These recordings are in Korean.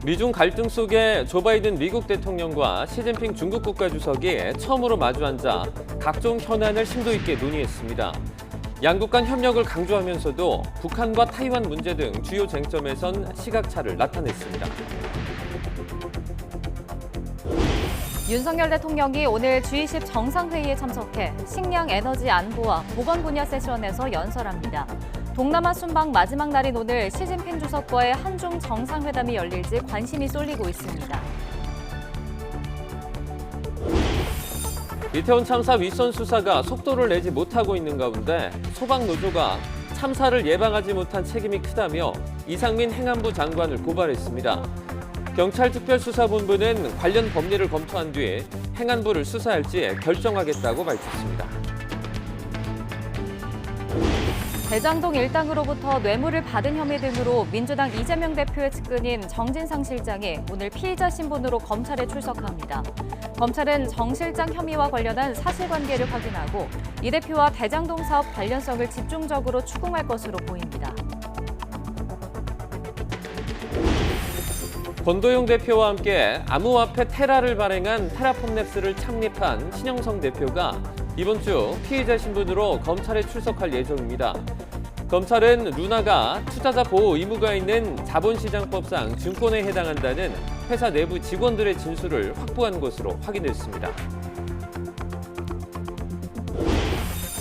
미중 갈등 속에 조 바이든 미국 대통령과 시진핑 중국 국가주석이 처음으로 마주 앉아 각종 현안을 심도 있게 논의했습니다. 양국 간 협력을 강조하면서도 북한과 타이완 문제 등 주요 쟁점에선 시각차를 나타냈습니다. 윤석열 대통령이 오늘 G20 정상회의에 참석해 식량 에너지 안보와 보건 분야 세션에서 연설합니다. 동남아 순방 마지막 날인 오늘 시진핑 주석과의 한중 정상회담이 열릴지 관심이 쏠리고 있습니다. 이태원 참사 윗선 수사가 속도를 내지 못하고 있는 가운데 소방노조가 참사를 예방하지 못한 책임이 크다며 이상민 행안부 장관을 고발했습니다. 경찰특별수사본부는 관련 법리를 검토한 뒤 행안부를 수사할지 결정하겠다고 밝혔습니다. 대장동 일당으로부터 뇌물을 받은 혐의 등으로 민주당 이재명 대표의 측근인 정진상 실장이 오늘 피의자 신분으로 검찰에 출석합니다. 검찰은 정 실장 혐의와 관련한 사실관계를 확인하고 이 대표와 대장동 사업 관련성을 집중적으로 추궁할 것으로 보입니다. 권도용 대표와 함께 암호화폐 테라를 발행한 테라폼랩스를 창립한 신영성 대표가 이번 주 피의자 신분으로 검찰에 출석할 예정입니다. 검찰은 루나가 투자자 보호 의무가 있는 자본시장법상 증권에 해당한다는 회사 내부 직원들의 진술을 확보한 것으로 확인됐습니다.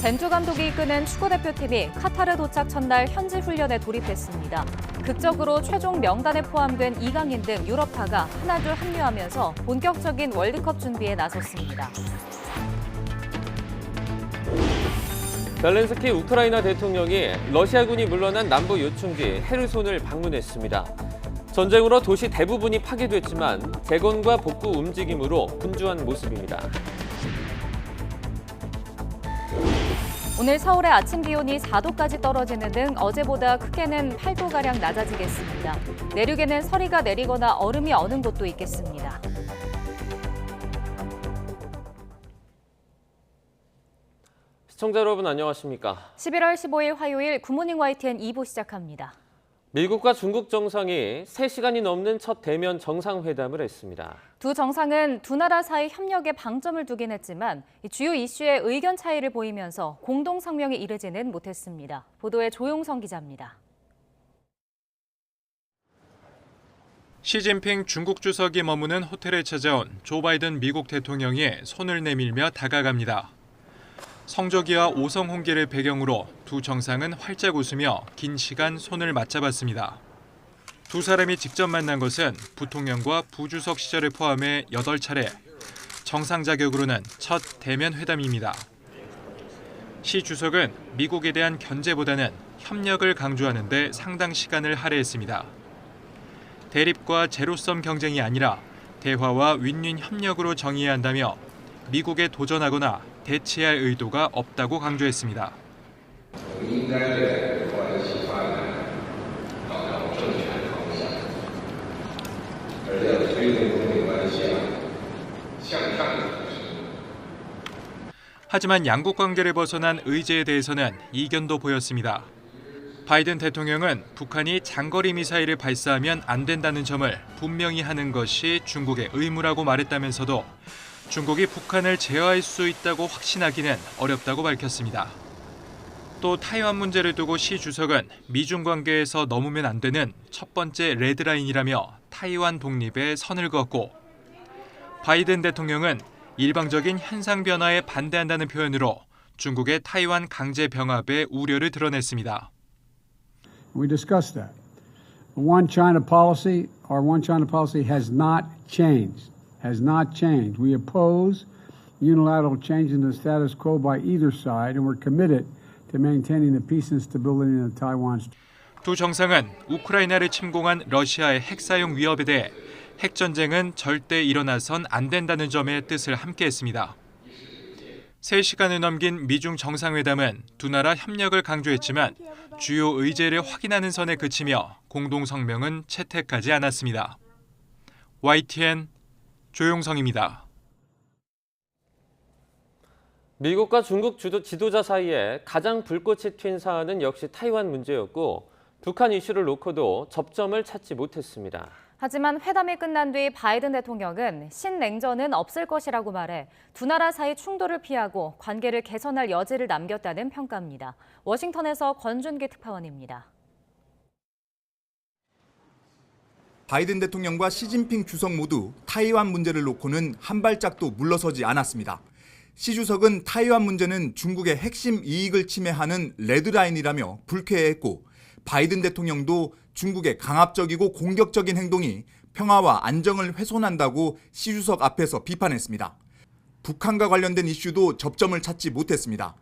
벤투 감독이 이끄는 축구대표팀이 카타르 도착 첫날 현지 훈련에 돌입했습니다. 극적으로 최종 명단에 포함된 이강인 등 유럽파가 하나둘 합류하면서 본격적인 월드컵 준비에 나섰습니다. 젤렌스키 우크라이나 대통령이 러시아군이 물러난 남부 요충지 헤르손을 방문했습니다. 전쟁으로 도시 대부분이 파괴됐지만 재건과 복구 움직임으로 분주한 모습입니다. 오늘 서울의 아침 기온이 4도까지 떨어지는 등 어제보다 크게는 8도가량 낮아지겠습니다. 내륙에는 서리가 내리거나 얼음이 어는 곳도 있겠습니다. 시청자 여러분 안녕하십니까? 11월 15일 화요일 굿모닝 YTN 2부 시작합니다. 미국과 중국 정상이 3시간이 넘는 첫 대면 정상회담을 했습니다. 두 정상은 두 나라 사이 협력에 방점을 두긴 했지만 주요 이슈에 의견 차이를 보이면서 공동 성명에 이르지는 못했습니다. 보도에 조용성 기자입니다. 시진핑 중국 주석이 머무는 호텔에 찾아온 조 바이든 미국 대통령이 손을 내밀며 다가갑니다. 성조기와 오성홍기를 배경으로 두 정상은 활짝 웃으며 긴 시간 손을 맞잡았습니다. 두 사람이 직접 만난 것은 부통령과 부주석 시절을 포함해 8차례, 정상 자격으로는 첫 대면 회담입니다. 시 주석은 미국에 대한 견제보다는 협력을 강조하는 데 상당 시간을 할애했습니다. 대립과 제로섬 경쟁이 아니라 대화와 윈윈 협력으로 정의해야 한다며 미국에 도전하거나 대치할 의도가 없다고 강조했습니다. 하지만 양국 관계를 벗어난 의제에 대해서는 이견도 보였습니다. 바이든 대통령은 북한이 장거리 미사일을 발사하면 안 된다는 점을 분명히 하는 것이 중국의 의무라고 말했다면서도 중국이 북한을 제어할 수 있다고 확신하기는 어렵다고 밝혔습니다. 또 타이완 문제를 두고 시 주석은 미중 관계에서 넘으면 안 되는 첫 번째 레드라인이라며 타이완 독립에 선을 그었고 바이든 대통령은 일방적인 현상 변화에 반대한다는 표현으로 중국의 타이완 강제 병합의 우려를 드러냈습니다. We discussed that. One China policy, our one China policy has not changed. Has not changed. We oppose unilateral change in the status quo by either side, and we're committed to maintaining the peace and stability in the Taiwan. 두 정상은 우크라이나를 침공한 러시아의 핵 사용 위협에 대해 핵 전쟁은 절대 일어나선 안 된다는 점의 뜻을 함께했습니다. 3시간을 넘긴 미중 정상회담은 두 나라 협력을 강조했지만 주요 의제를 확인하는 선에 그치며 공동 성명은 채택하지 않았습니다. YTN 조용성입니다. 미국과 중국 지도자 사이에 가장 불꽃이 튄 사안은 역시 타이완 문제였고 북한 이슈를 놓고도 접점을 찾지 못했습니다. 하지만 회담이 끝난 뒤 바이든 대통령은 신냉전은 없을 것이라고 말해 두 나라 사이 충돌을 피하고 관계를 개선할 여지를 남겼다는 평가입니다. 워싱턴에서 권준기 특파원입니다. 바이든 대통령과 시진핑 주석 모두 타이완 문제를 놓고는 한 발짝도 물러서지 않았습니다. 시 주석은 타이완 문제는 중국의 핵심 이익을 침해하는 레드라인이라며 불쾌해했고, 바이든 대통령도 중국의 강압적이고 공격적인 행동이 평화와 안정을 훼손한다고 시 주석 앞에서 비판했습니다. 북한과 관련된 이슈도 접점을 찾지 못했습니다.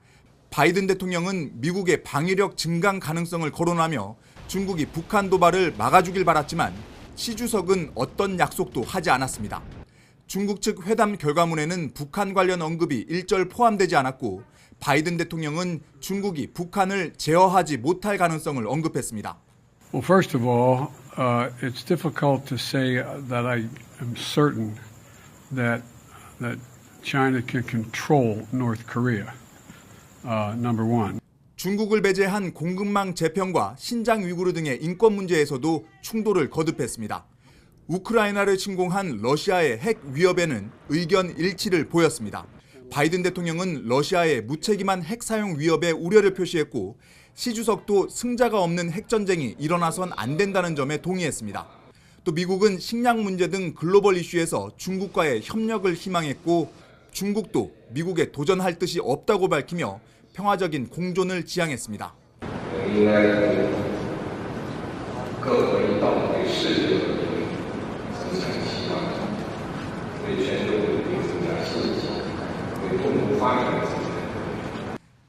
바이든 대통령은 미국의 방위력 증강 가능성을 거론하며 중국이 북한 도발을 막아주길 바랐지만 시 주석은 어떤 약속도 하지 않았습니다. 중국 측 회담 결과문에는 북한 관련 언급이 일절 포함되지 않았고, 바이든 대통령은 중국이 북한을 제어하지 못할 가능성을 언급했습니다. Well, first of all, it's difficult to say that I am certain that China can control North Korea. Number one. 중국을 배제한 공급망 재편과 신장 위구르 등의 인권 문제에서도 충돌을 거듭했습니다. 우크라이나를 침공한 러시아의 핵 위협에는 의견 일치를 보였습니다. 바이든 대통령은 러시아의 무책임한 핵 사용 위협에 우려를 표시했고, 시 주석도 승자가 없는 핵전쟁이 일어나선 안 된다는 점에 동의했습니다. 또 미국은 식량 문제 등 글로벌 이슈에서 중국과의 협력을 희망했고, 중국도 미국에 도전할 뜻이 없다고 밝히며 평화적인 공존을 지향했습니다.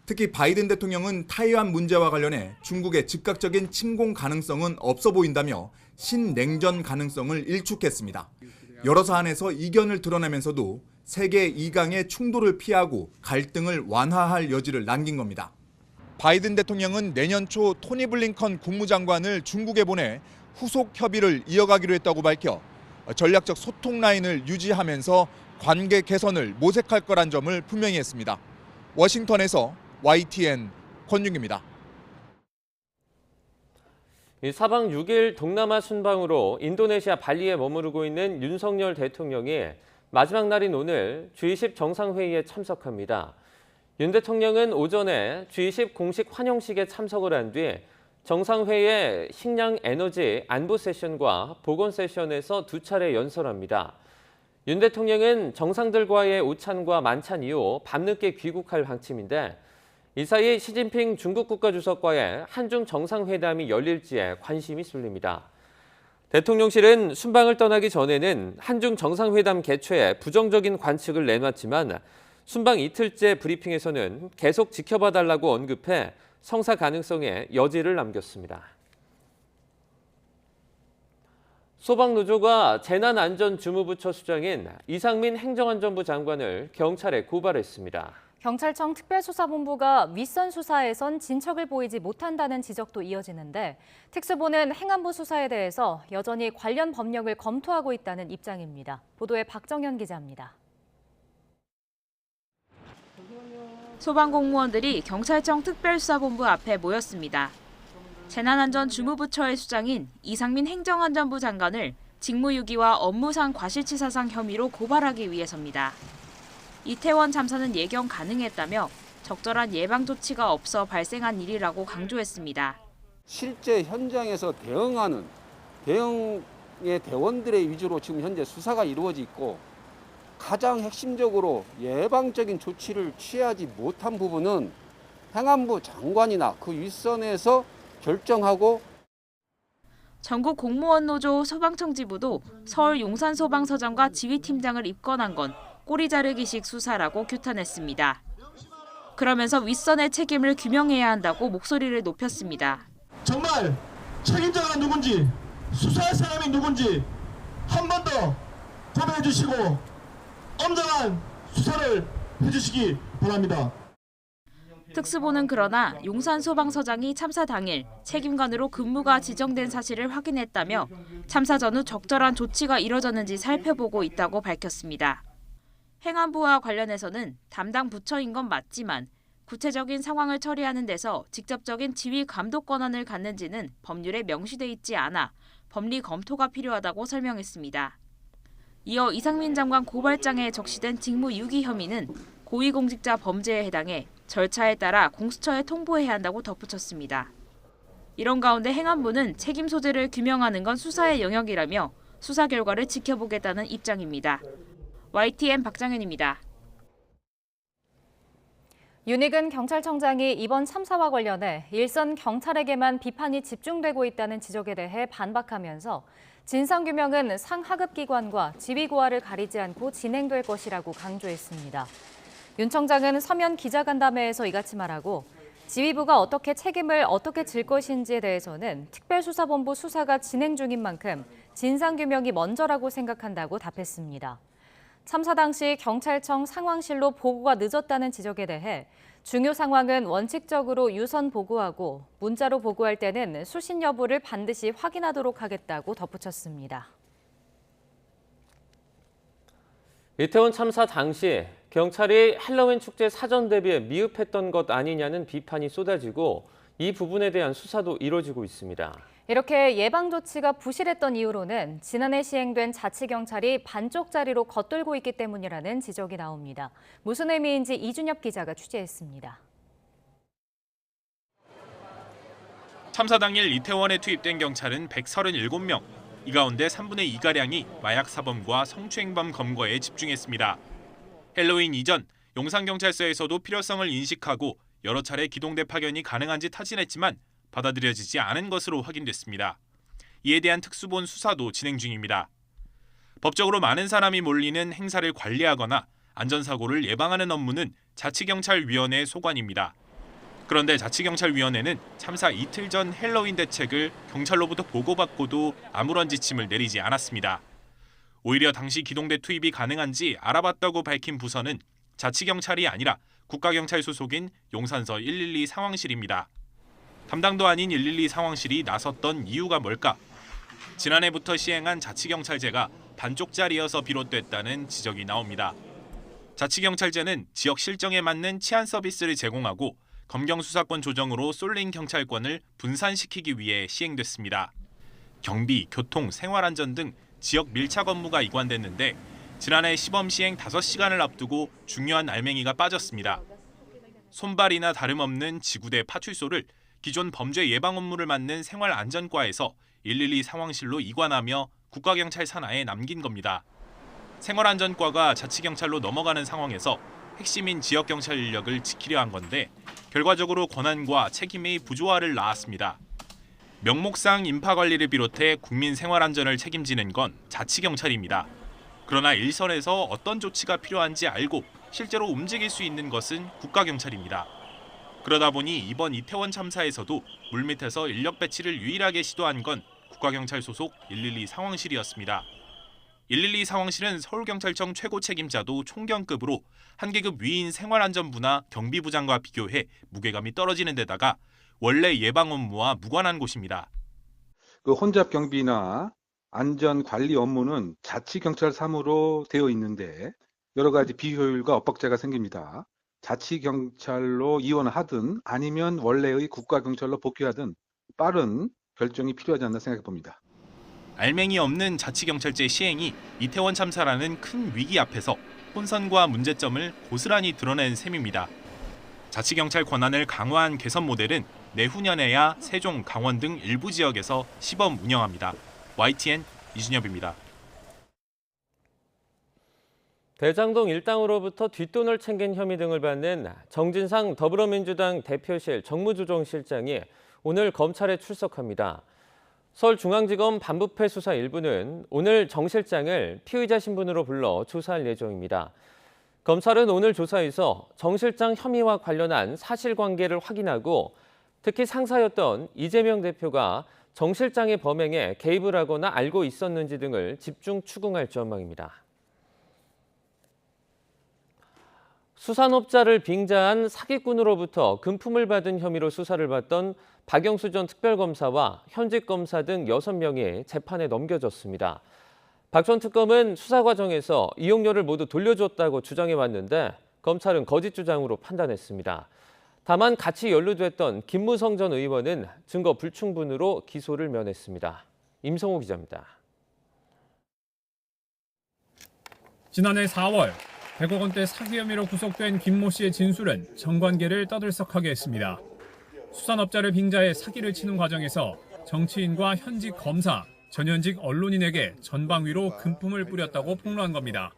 특히 바이든 대통령은 타이완 문제와 관련해 중국의 즉각적인 침공 가능성은 없어 보인다며 신냉전 가능성을 일축했습니다. 여러 사안에서 이견을 드러내면서도 세계 2강의 충돌을 피하고 갈등을 완화할 여지를 남긴 겁니다. 바이든 대통령은 내년 초 토니 블링컨 국무장관을 중국에 보내 후속 협의를 이어가기로 했다고 밝혀 전략적 소통 라인을 유지하면서 관계 개선을 모색할 거란 점을 분명히 했습니다. 워싱턴에서 YTN 권윤기입니다. 사방 6일 동남아 순방으로 인도네시아 발리에 머무르고 있는 윤석열 대통령이 마지막 날인 오늘 G20 정상회의에 참석합니다. 윤 대통령은 오전에 G20 공식 환영식에 참석을 한 뒤 정상회의의 식량, 에너지, 안보 세션과 보건 세션에서 두 차례 연설합니다. 윤 대통령은 정상들과의 오찬과 만찬 이후 밤늦게 귀국할 방침인데, 이 사이 시진핑 중국 국가주석과의 한중 정상회담이 열릴지에 관심이 쏠립니다. 대통령실은 순방을 떠나기 전에는 한중 정상회담 개최에 부정적인 관측을 내놨지만 순방 이틀째 브리핑에서는 계속 지켜봐달라고 언급해 성사 가능성에 여지를 남겼습니다. 소방노조가 재난안전주무부처 수장인 이상민 행정안전부 장관을 경찰에 고발했습니다. 경찰청 특별수사본부가 윗선 수사에선 진척을 보이지 못한다는 지적도 이어지는데, 특수부는 행안부 수사에 대해서 여전히 관련 법령을 검토하고 있다는 입장입니다. 보도에 박정현 기자입니다. 소방공무원들이 경찰청 특별수사본부 앞에 모였습니다. 재난안전주무부처의 수장인 이상민 행정안전부 장관을 직무유기와 업무상 과실치사상 혐의로 고발하기 위해서입니다. 이태원 참사는 예견 가능했다며 적절한 예방 조치가 없어 발생한 일이라고 강조했습니다. 실제 현장에서 대응의 대원들의 위주로 지금 현재 수사가 이루어지고 있고, 가장 핵심적으로 예방적인 조치를 취하지 못한 부분은 행안부 장관이나 그 윗선에서 결정하고, 전국 공무원 노조 소방청지부도 서울 용산소방서장과 지휘팀장을 입건한 건 꼬리 자르기식 수사라고 규탄했습니다. 그러면서 윗선의 책임을 규명해야 한다고 목소리를 높였습니다. 정말 책임자가 누군지, 수사할 사람이 누군지 한 번 더 고백해 주시고 엄정한 수사를 해주시기 바랍니다. 특수부는 그러나 용산소방서장이 참사 당일 책임관으로 근무가 지정된 사실을 확인했다며 참사 전후 적절한 조치가 이뤄졌는지 살펴보고 있다고 밝혔습니다. 행안부와 관련해서는 담당 부처인 건 맞지만 구체적인 상황을 처리하는 데서 직접적인 지휘 감독 권한을 갖는지는 법률에 명시돼 있지 않아 법리 검토가 필요하다고 설명했습니다. 이어 이상민 장관 고발장에 적시된 직무 유기 혐의는 고위공직자 범죄에 해당해 절차에 따라 공수처에 통보해야 한다고 덧붙였습니다. 이런 가운데 행안부는 책임 소재를 규명하는 건 수사의 영역이라며 수사 결과를 지켜보겠다는 입장입니다. YTN 박장현입니다. 윤익은 경찰청장이 이번 참사와 관련해 일선 경찰에게만 비판이 집중되고 있다는 지적에 대해 반박하면서 진상규명은 상하급 기관과 지휘고하를 가리지 않고 진행될 것이라고 강조했습니다. 윤 청장은 서면 기자간담회에서 이같이 말하고 지휘부가 어떻게 책임을 어떻게 질 것인지에 대해서는 특별수사본부 수사가 진행 중인 만큼 진상규명이 먼저라고 생각한다고 답했습니다. 참사 당시 경찰청 상황실로 보고가 늦었다는 지적에 대해 중요 상황은 원칙적으로 유선 보고하고 문자로 보고할 때는 수신 여부를 반드시 확인하도록 하겠다고 덧붙였습니다. 이태원 참사 당시 경찰이 할로윈 축제 사전 대비에 미흡했던 것 아니냐는 비판이 쏟아지고 이 부분에 대한 수사도 이뤄지고 있습니다. 이렇게 예방 조치가 부실했던 이유로는 지난해 시행된 자치경찰이 반쪽짜리로 겉돌고 있기 때문이라는 지적이 나옵니다. 무슨 의미인지 이준엽 기자가 취재했습니다. 참사 당일 이태원에 투입된 경찰은 137명. 이 가운데 3분의 2가량이 마약 사범과 성추행범 검거에 집중했습니다. 헬로윈 이전 용산경찰서에서도 필요성을 인식하고 여러 차례 기동대 파견이 가능한지 타진했지만 받아들여지지 않은 것으로 확인됐습니다. 이에 대한 특수본 수사도 진행 중입니다. 법적으로 많은 사람이 몰리는 행사를 관리하거나 안전사고를 예방하는 업무는 자치경찰위원회의 소관입니다. 그런데 자치경찰위원회는 참사 이틀 전 헬로윈 대책을 경찰로부터 보고받고도 아무런 지침을 내리지 않았습니다. 오히려 당시 기동대 투입이 가능한지 알아봤다고 밝힌 부서는 자치경찰이 아니라 국가경찰 소속인 용산서 112 상황실입니다. 담당도 아닌 112 상황실이 나섰던 이유가 뭘까? 지난해부터 시행한 자치경찰제가 반쪽짜리여서 비롯됐다는 지적이 나옵니다. 자치경찰제는 지역 실정에 맞는 치안 서비스를 제공하고 검경 수사권 조정으로 쏠린 경찰권을 분산시키기 위해 시행됐습니다. 경비, 교통, 생활안전 등 지역 밀착 업무가 이관됐는데 지난해 시범 시행 5시간을 앞두고 중요한 알맹이가 빠졌습니다. 손발이나 다름없는 지구대 파출소를 기존 범죄 예방 업무를 맡는 생활안전과에서 112 상황실로 이관하며 국가경찰 산하에 남긴 겁니다. 생활안전과가 자치경찰로 넘어가는 상황에서 핵심인 지역경찰 인력을 지키려 한 건데 결과적으로 권한과 책임의 부조화를 낳았습니다. 명목상 인파관리를 비롯해 국민 생활안전을 책임지는 건 자치경찰입니다. 그러나 일선에서 어떤 조치가 필요한지 알고 실제로 움직일 수 있는 것은 국가경찰입니다. 그러다 보니 이번 이태원 참사에서도 물밑에서 인력 배치를 유일하게 시도한 건 국가경찰 소속 112 상황실이었습니다. 112 상황실은 서울경찰청 최고 책임자도 총경급으로 한 계급 위인 생활안전부나 경비부장과 비교해 무게감이 떨어지는 데다가 원래 예방 업무와 무관한 곳입니다. 그 혼잡 경비나 안전 관리 업무는 자치경찰 사무로 되어 있는데 여러 가지 비효율과 엇박자가 생깁니다. 자치경찰로 이원하든 아니면 원래의 국가경찰로 복귀하든 빠른 결정이 필요하지 않나 생각해 봅니다. 알맹이 없는 자치경찰제 시행이 이태원 참사라는 큰 위기 앞에서 혼선과 문제점을 고스란히 드러낸 셈입니다. 자치경찰 권한을 강화한 개선 모델은 내후년에야 세종, 강원 등 일부 지역에서 시범 운영합니다. YTN 이준엽입니다. 대장동 일당으로부터 뒷돈을 챙긴 혐의 등을 받는 정진상 더불어민주당 대표실 정무조정실장이 오늘 검찰에 출석합니다. 서울중앙지검 반부패 수사 1부는 오늘 정 실장을 피의자 신분으로 불러 조사할 예정입니다. 검찰은 오늘 조사에서 정 실장 혐의와 관련한 사실관계를 확인하고 특히 상사였던 이재명 대표가 정 실장의 범행에 개입을 하거나 알고 있었는지 등을 집중 추궁할 전망입니다. 수산업자를 빙자한 사기꾼으로부터 금품을 받은 혐의로 수사를 받던 박영수 전 특별검사와 현직 검사 등 6명이 재판에 넘겨졌습니다. 박 전 특검은 수사 과정에서 이용료를 모두 돌려줬다고 주장해왔는데 검찰은 거짓 주장으로 판단했습니다. 다만 같이 연루됐던 김무성 전 의원은 증거 불충분으로 기소를 면했습니다. 임성호 기자입니다. 지난해 4월 100억 원대 사기 혐의로 구속된 김모 씨의 진술은 정관계를 떠들썩하게 했습니다. 수산업자를 빙자해 사기를 치는 과정에서 정치인과 현직 검사, 전현직 언론인에게 전방위로 금품을 뿌렸다고 폭로한 겁니다.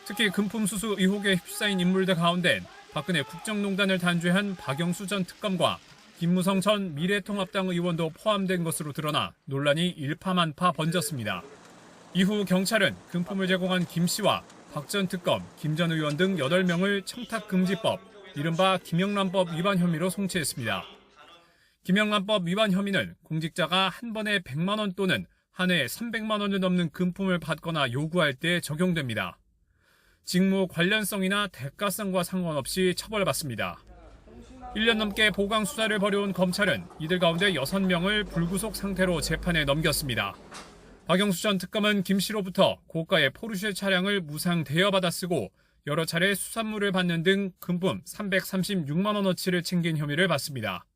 특히 금품 수수 의혹에 휩싸인 인물들 가운데 박근혜 국정농단을 단죄한 박영수 전 특검과 김무성 전 미래통합당 의원도 포함된 것으로 드러나 논란이 일파만파 번졌습니다. 이후 경찰은 금품을 제공한 김 씨와 박 전 특검, 김 전 의원 등 8명을 청탁금지법, 이른바 김영란법 위반 혐의로 송치했습니다. 김영란법 위반 혐의는 공직자가 한 번에 100만 원 또는 한 해에 300만 원을 넘는 금품을 받거나 요구할 때 적용됩니다. 직무 관련성이나 대가성과 상관없이 처벌받습니다. 1년 넘게 보강 수사를 벌여온 검찰은 이들 가운데 6명을 불구속 상태로 재판에 넘겼습니다. 박영수 전 특검은 김 씨로부터 고가의 포르쉐 차량을 무상 대여받아 쓰고 여러 차례 수산물을 받는 등 금품 336만 원어치를 챙긴 혐의를 받습니다.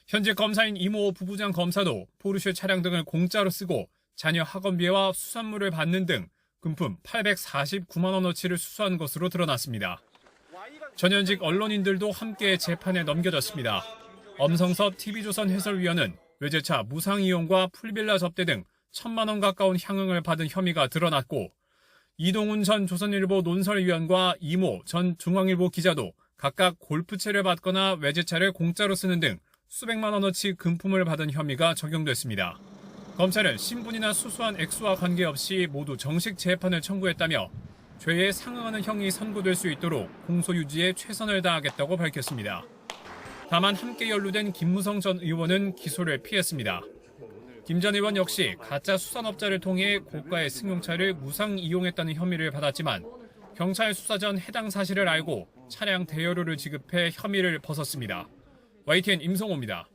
현재 검사인 이모 부부장 검사도 포르쉐 차량 등을 공짜로 쓰고 자녀 학원비와 수산물을 받는 등 금품 849만 원어치를 수수한 것으로 드러났습니다. 전현직 언론인들도 함께 재판에 넘겨졌습니다. 엄성섭 TV조선 해설위원은 외제차 무상 이용과 풀빌라 접대 등 1,000만 원 가까운 향응을 받은 혐의가 드러났고 이동훈 전 조선일보 논설위원과 이모 전 중앙일보 기자도 각각 골프채를 받거나 외제차를 공짜로 쓰는 등 수백만 원어치 금품을 받은 혐의가 적용됐습니다. 검찰은 신분이나 수수한 액수와 관계없이 모두 정식 재판을 청구했다며 죄에 상응하는 형이 선고될 수 있도록 공소 유지에 최선을 다하겠다고 밝혔습니다. 다만 함께 연루된 김무성 전 의원은 기소를 피했습니다. 김 전 의원 역시 가짜 수산업자를 통해 고가의 승용차를 무상 이용했다는 혐의를 받았지만 경찰 수사 전 해당 사실을 알고 차량 대여료를 지급해 혐의를 벗었습니다. YTN 임성호입니다.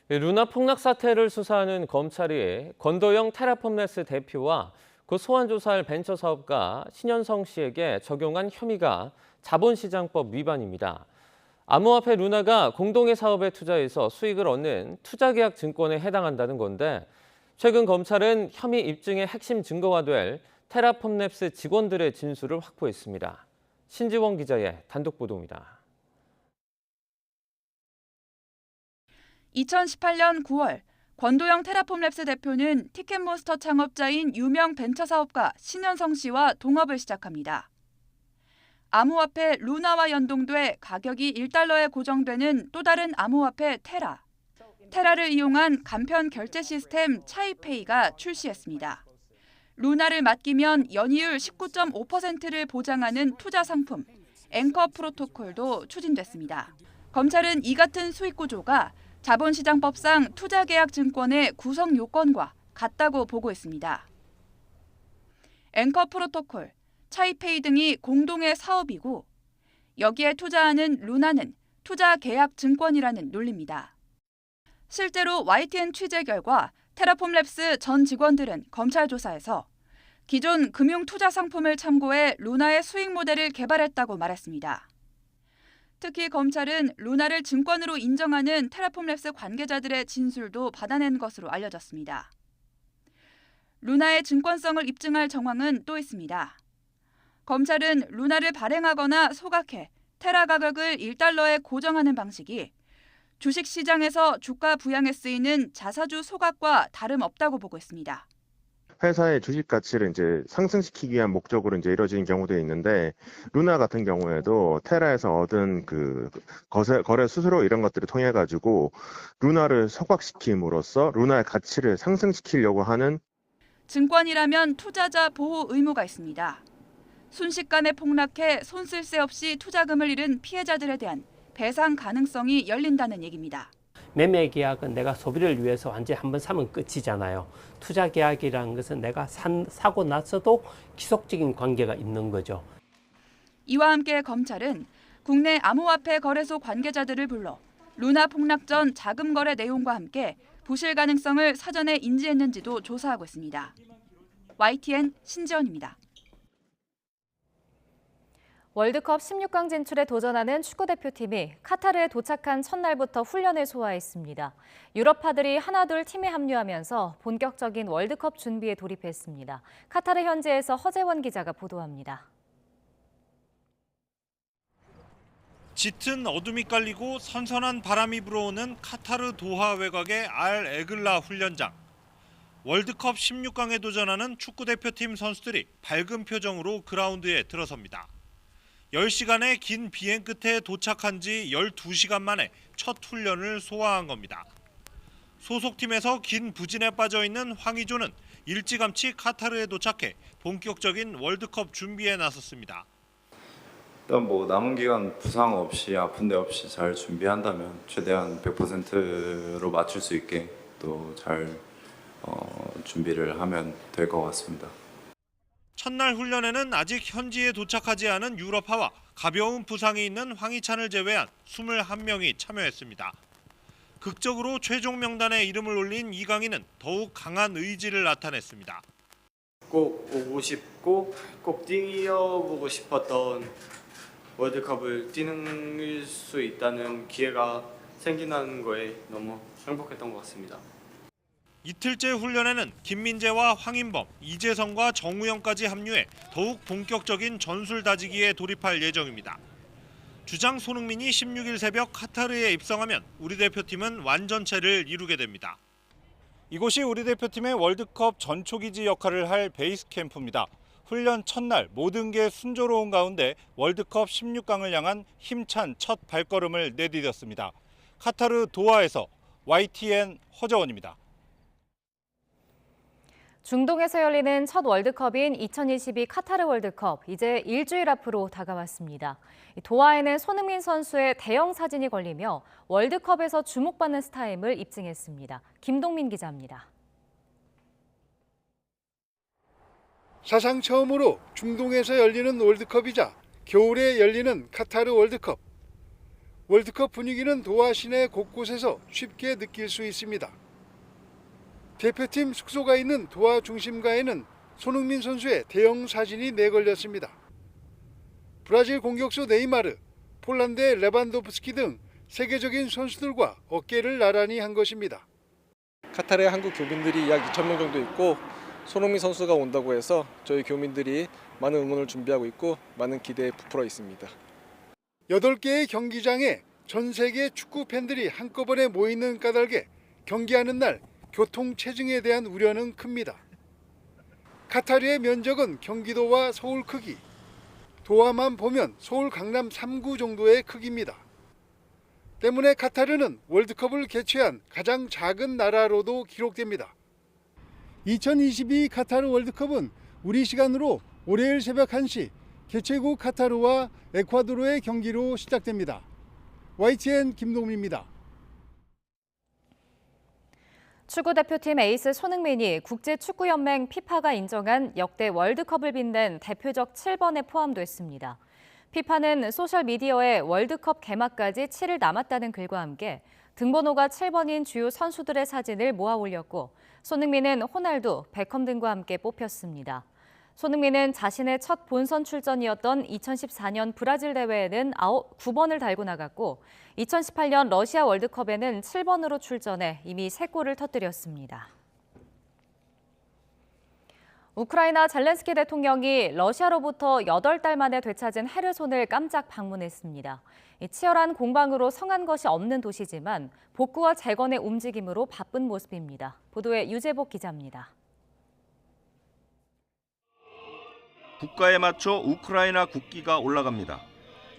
루나 폭락 사태를 수사하는 검찰이 권도영 테라폼랩스 대표와 그 소환 조사할 벤처 사업가 신현성 씨에게 적용한 혐의가 자본시장법 위반입니다. 암호화폐 루나가 공동의 사업에 투자해서 수익을 얻는 투자계약 증권에 해당한다는 건데 최근 검찰은 혐의 입증의 핵심 증거가 될 테라폼랩스 직원들의 진술을 확보했습니다. 신지원 기자의 단독 보도입니다. 2018년 9월 권도영 테라폼랩스 대표는 티켓몬스터 창업자인 유명 벤처 사업가 신현성 씨와 동업을 시작합니다. 암호화폐 루나와 연동돼 가격이 1달러에 고정되는 또 다른 암호화폐 테라. 테라를 이용한 간편 결제 시스템 차이페이가 출시했습니다. 루나를 맡기면 연이율 19.5%를 보장하는 투자 상품 앵커 프로토콜도 추진됐습니다. 검찰은 이 같은 수익 구조가 자본시장법상 투자계약증권의 구성 요건과 같다고 보고했습니다. 앵커 프로토콜, 차이페이 등이 공동의 사업이고 여기에 투자하는 루나는 투자계약증권이라는 논리입니다. 실제로 YTN 취재 결과 테라폼랩스 전 직원들은 검찰 조사에서 기존 금융투자 상품을 참고해 루나의 수익 모델을 개발했다고 말했습니다. 특히 검찰은 루나를 증권으로 인정하는 테라폼랩스 관계자들의 진술도 받아낸 것으로 알려졌습니다. 루나의 증권성을 입증할 정황은 또 있습니다. 검찰은 루나를 발행하거나 소각해 테라 가격을 1달러에 고정하는 방식이 주식시장에서 주가 부양에 쓰이는 자사주 소각과 다름없다고 보고 있습니다. 회사의 주식 가치를 이제 상승시키기 위한 목적으로 이제 이루어지는 경우도 있는데 루나 같은 경우에도 테라에서 얻은 그 거래 수수료 이런 것들을 통해 가지고 루나를 소각시킴으로써 루나의 가치를 상승시키려고 하는 증권이라면 투자자 보호 의무가 있습니다. 순식간에 폭락해 손쓸 새 없이 투자금을 잃은 피해자들에 대한 배상 가능성이 열린다는 얘기입니다. 매매 계약은 내가 소비를 위해서 완전히 한번 사면 끝이잖아요. 투자 계약이라는 것은 내가 사고 나서도 지속적인 관계가 있는 거죠. 이와 함께 검찰은 국내 암호화폐 거래소 관계자들을 불러 루나 폭락 전 자금 거래 내용과 함께 부실 가능성을 사전에 인지했는지도 조사하고 있습니다. YTN 신지원입니다. 월드컵 16강 진출에 도전하는 축구대표팀이 카타르에 도착한 첫날부터 훈련을 소화했습니다. 유럽파들이 하나둘 팀에 합류하면서 본격적인 월드컵 준비에 돌입했습니다. 카타르 현지에서 허재원 기자가 보도합니다. 짙은 어둠이 깔리고 선선한 바람이 불어오는 카타르 도하 외곽의 알 에글라 훈련장. 월드컵 16강에 도전하는 축구대표팀 선수들이 밝은 표정으로 그라운드에 들어섭니다. 10시간의 긴 비행 끝에 도착한 지 12시간 만에 첫 훈련을 소화한 겁니다. 소속팀에서 긴 부진에 빠져있는 황의조는 일찌감치 카타르에 도착해 본격적인 월드컵 준비에 나섰습니다. 일단 남은 기간 부상 없이 아픈 데 없이 잘 준비한다면 최대한 100%로 맞출 수 있게 또 잘 준비를 하면 될 것 같습니다. 첫날 훈련에는 아직 현지에 도착하지 않은 유럽파와 가벼운 부상이 있는 황희찬을 제외한 21명이 참여했습니다. 극적으로 최종 명단에 이름을 올린 이강인은 더욱 강한 의지를 나타냈습니다. 꼭 오고 싶고 꼭 뛰어보고 싶었던 월드컵을 뛰는 수 있다는 기회가 생기는 거에 너무 행복했던 것 같습니다. 이틀째 훈련에는 김민재와 황인범, 이재성과 정우영까지 합류해 더욱 본격적인 전술 다지기에 돌입할 예정입니다. 주장 손흥민이 16일 새벽 카타르에 입성하면 우리 대표팀은 완전체를 이루게 됩니다. 이곳이 우리 대표팀의 월드컵 전초기지 역할을 할 베이스 캠프입니다. 훈련 첫날 모든 게 순조로운 가운데 월드컵 16강을 향한 힘찬 첫 발걸음을 내디뎠습니다. 카타르 도하에서 YTN 허재원입니다. 중동에서 열리는 첫 월드컵인 2022 카타르 월드컵, 이제 일주일 앞으로 다가왔습니다. 도하에는 손흥민 선수의 대형 사진이 걸리며 월드컵에서 주목받는 스타임을 입증했습니다. 김동민 기자입니다. 사상 처음으로 중동에서 열리는 월드컵이자 겨울에 열리는 카타르 월드컵. 월드컵 분위기는 도하 시내 곳곳에서 쉽게 느낄 수 있습니다. 대표팀 숙소가 있는 도하 중심가에는 손흥민 선수의 대형 사진이 내걸렸습니다. 브라질 공격수 네이마르, 폴란드의 레반도프스키 등 세계적인 선수들과 어깨를 나란히 한 것입니다. 카타르에 한국 교민들이 약 2,000명 정도 있고 손흥민 선수가 온다고 해서 저희 교민들이 많은 응원을 준비하고 있고 많은 기대에 부풀어 있습니다. 8개의 경기장에 전 세계 축구 팬들이 한꺼번에 모이는 까닭에 경기하는 날 교통 체증에 대한 우려는 큽니다. 카타르의 면적은 경기도와 서울 크기, 도하만 보면 서울 강남 3구 정도의 크기입니다. 때문에 카타르는 월드컵을 개최한 가장 작은 나라로도 기록됩니다. 2022 카타르 월드컵은 우리 시간으로 월요일 새벽 1시 개최국 카타르와 에콰도르의 경기로 시작됩니다. YTN 김동민입니다. 축구대표팀 에이스 손흥민이 국제축구연맹 피파가 인정한 역대 월드컵을 빛낸 대표적 7번에 포함됐습니다. 피파는 소셜미디어에 월드컵 개막까지 7일 남았다는 글과 함께 등번호가 7번인 주요 선수들의 사진을 모아 올렸고 손흥민은 호날두, 베컴 등과 함께 뽑혔습니다. 손흥민은 자신의 첫 본선 출전이었던 2014년 브라질 대회에는 9번을 달고 나갔고 2018년 러시아 월드컵에는 7번으로 출전해 이미 3골을 터뜨렸습니다. 우크라이나 젤렌스키 대통령이 러시아로부터 8달 만에 되찾은 헤르손을 깜짝 방문했습니다. 치열한 공방으로 성한 것이 없는 도시지만 복구와 재건의 움직임으로 바쁜 모습입니다. 보도에 유재복 기자입니다. 국가에 맞춰 우크라이나 국기가 올라갑니다.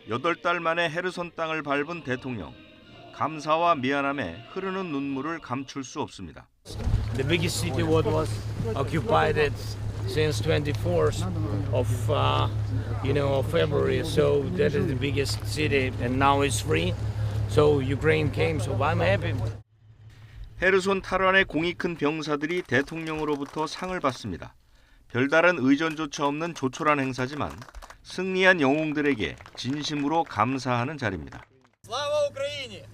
8달 만에 헤르손 땅을 밟은 대통령. 감사와 미안함에 흐르는 눈물을 감출 수 없습니다. The biggest city was occupied since 24th of February, so that is the biggest city, and now it's free. So Ukraine came, so I'm happy. 헤르손 탈환에 공이 큰 병사들이 대통령으로부터 상을 받습니다. 별다른 의전조차 없는 조촐한 행사지만 승리한 영웅들에게 진심으로 감사하는 자리입니다. Слава Україні!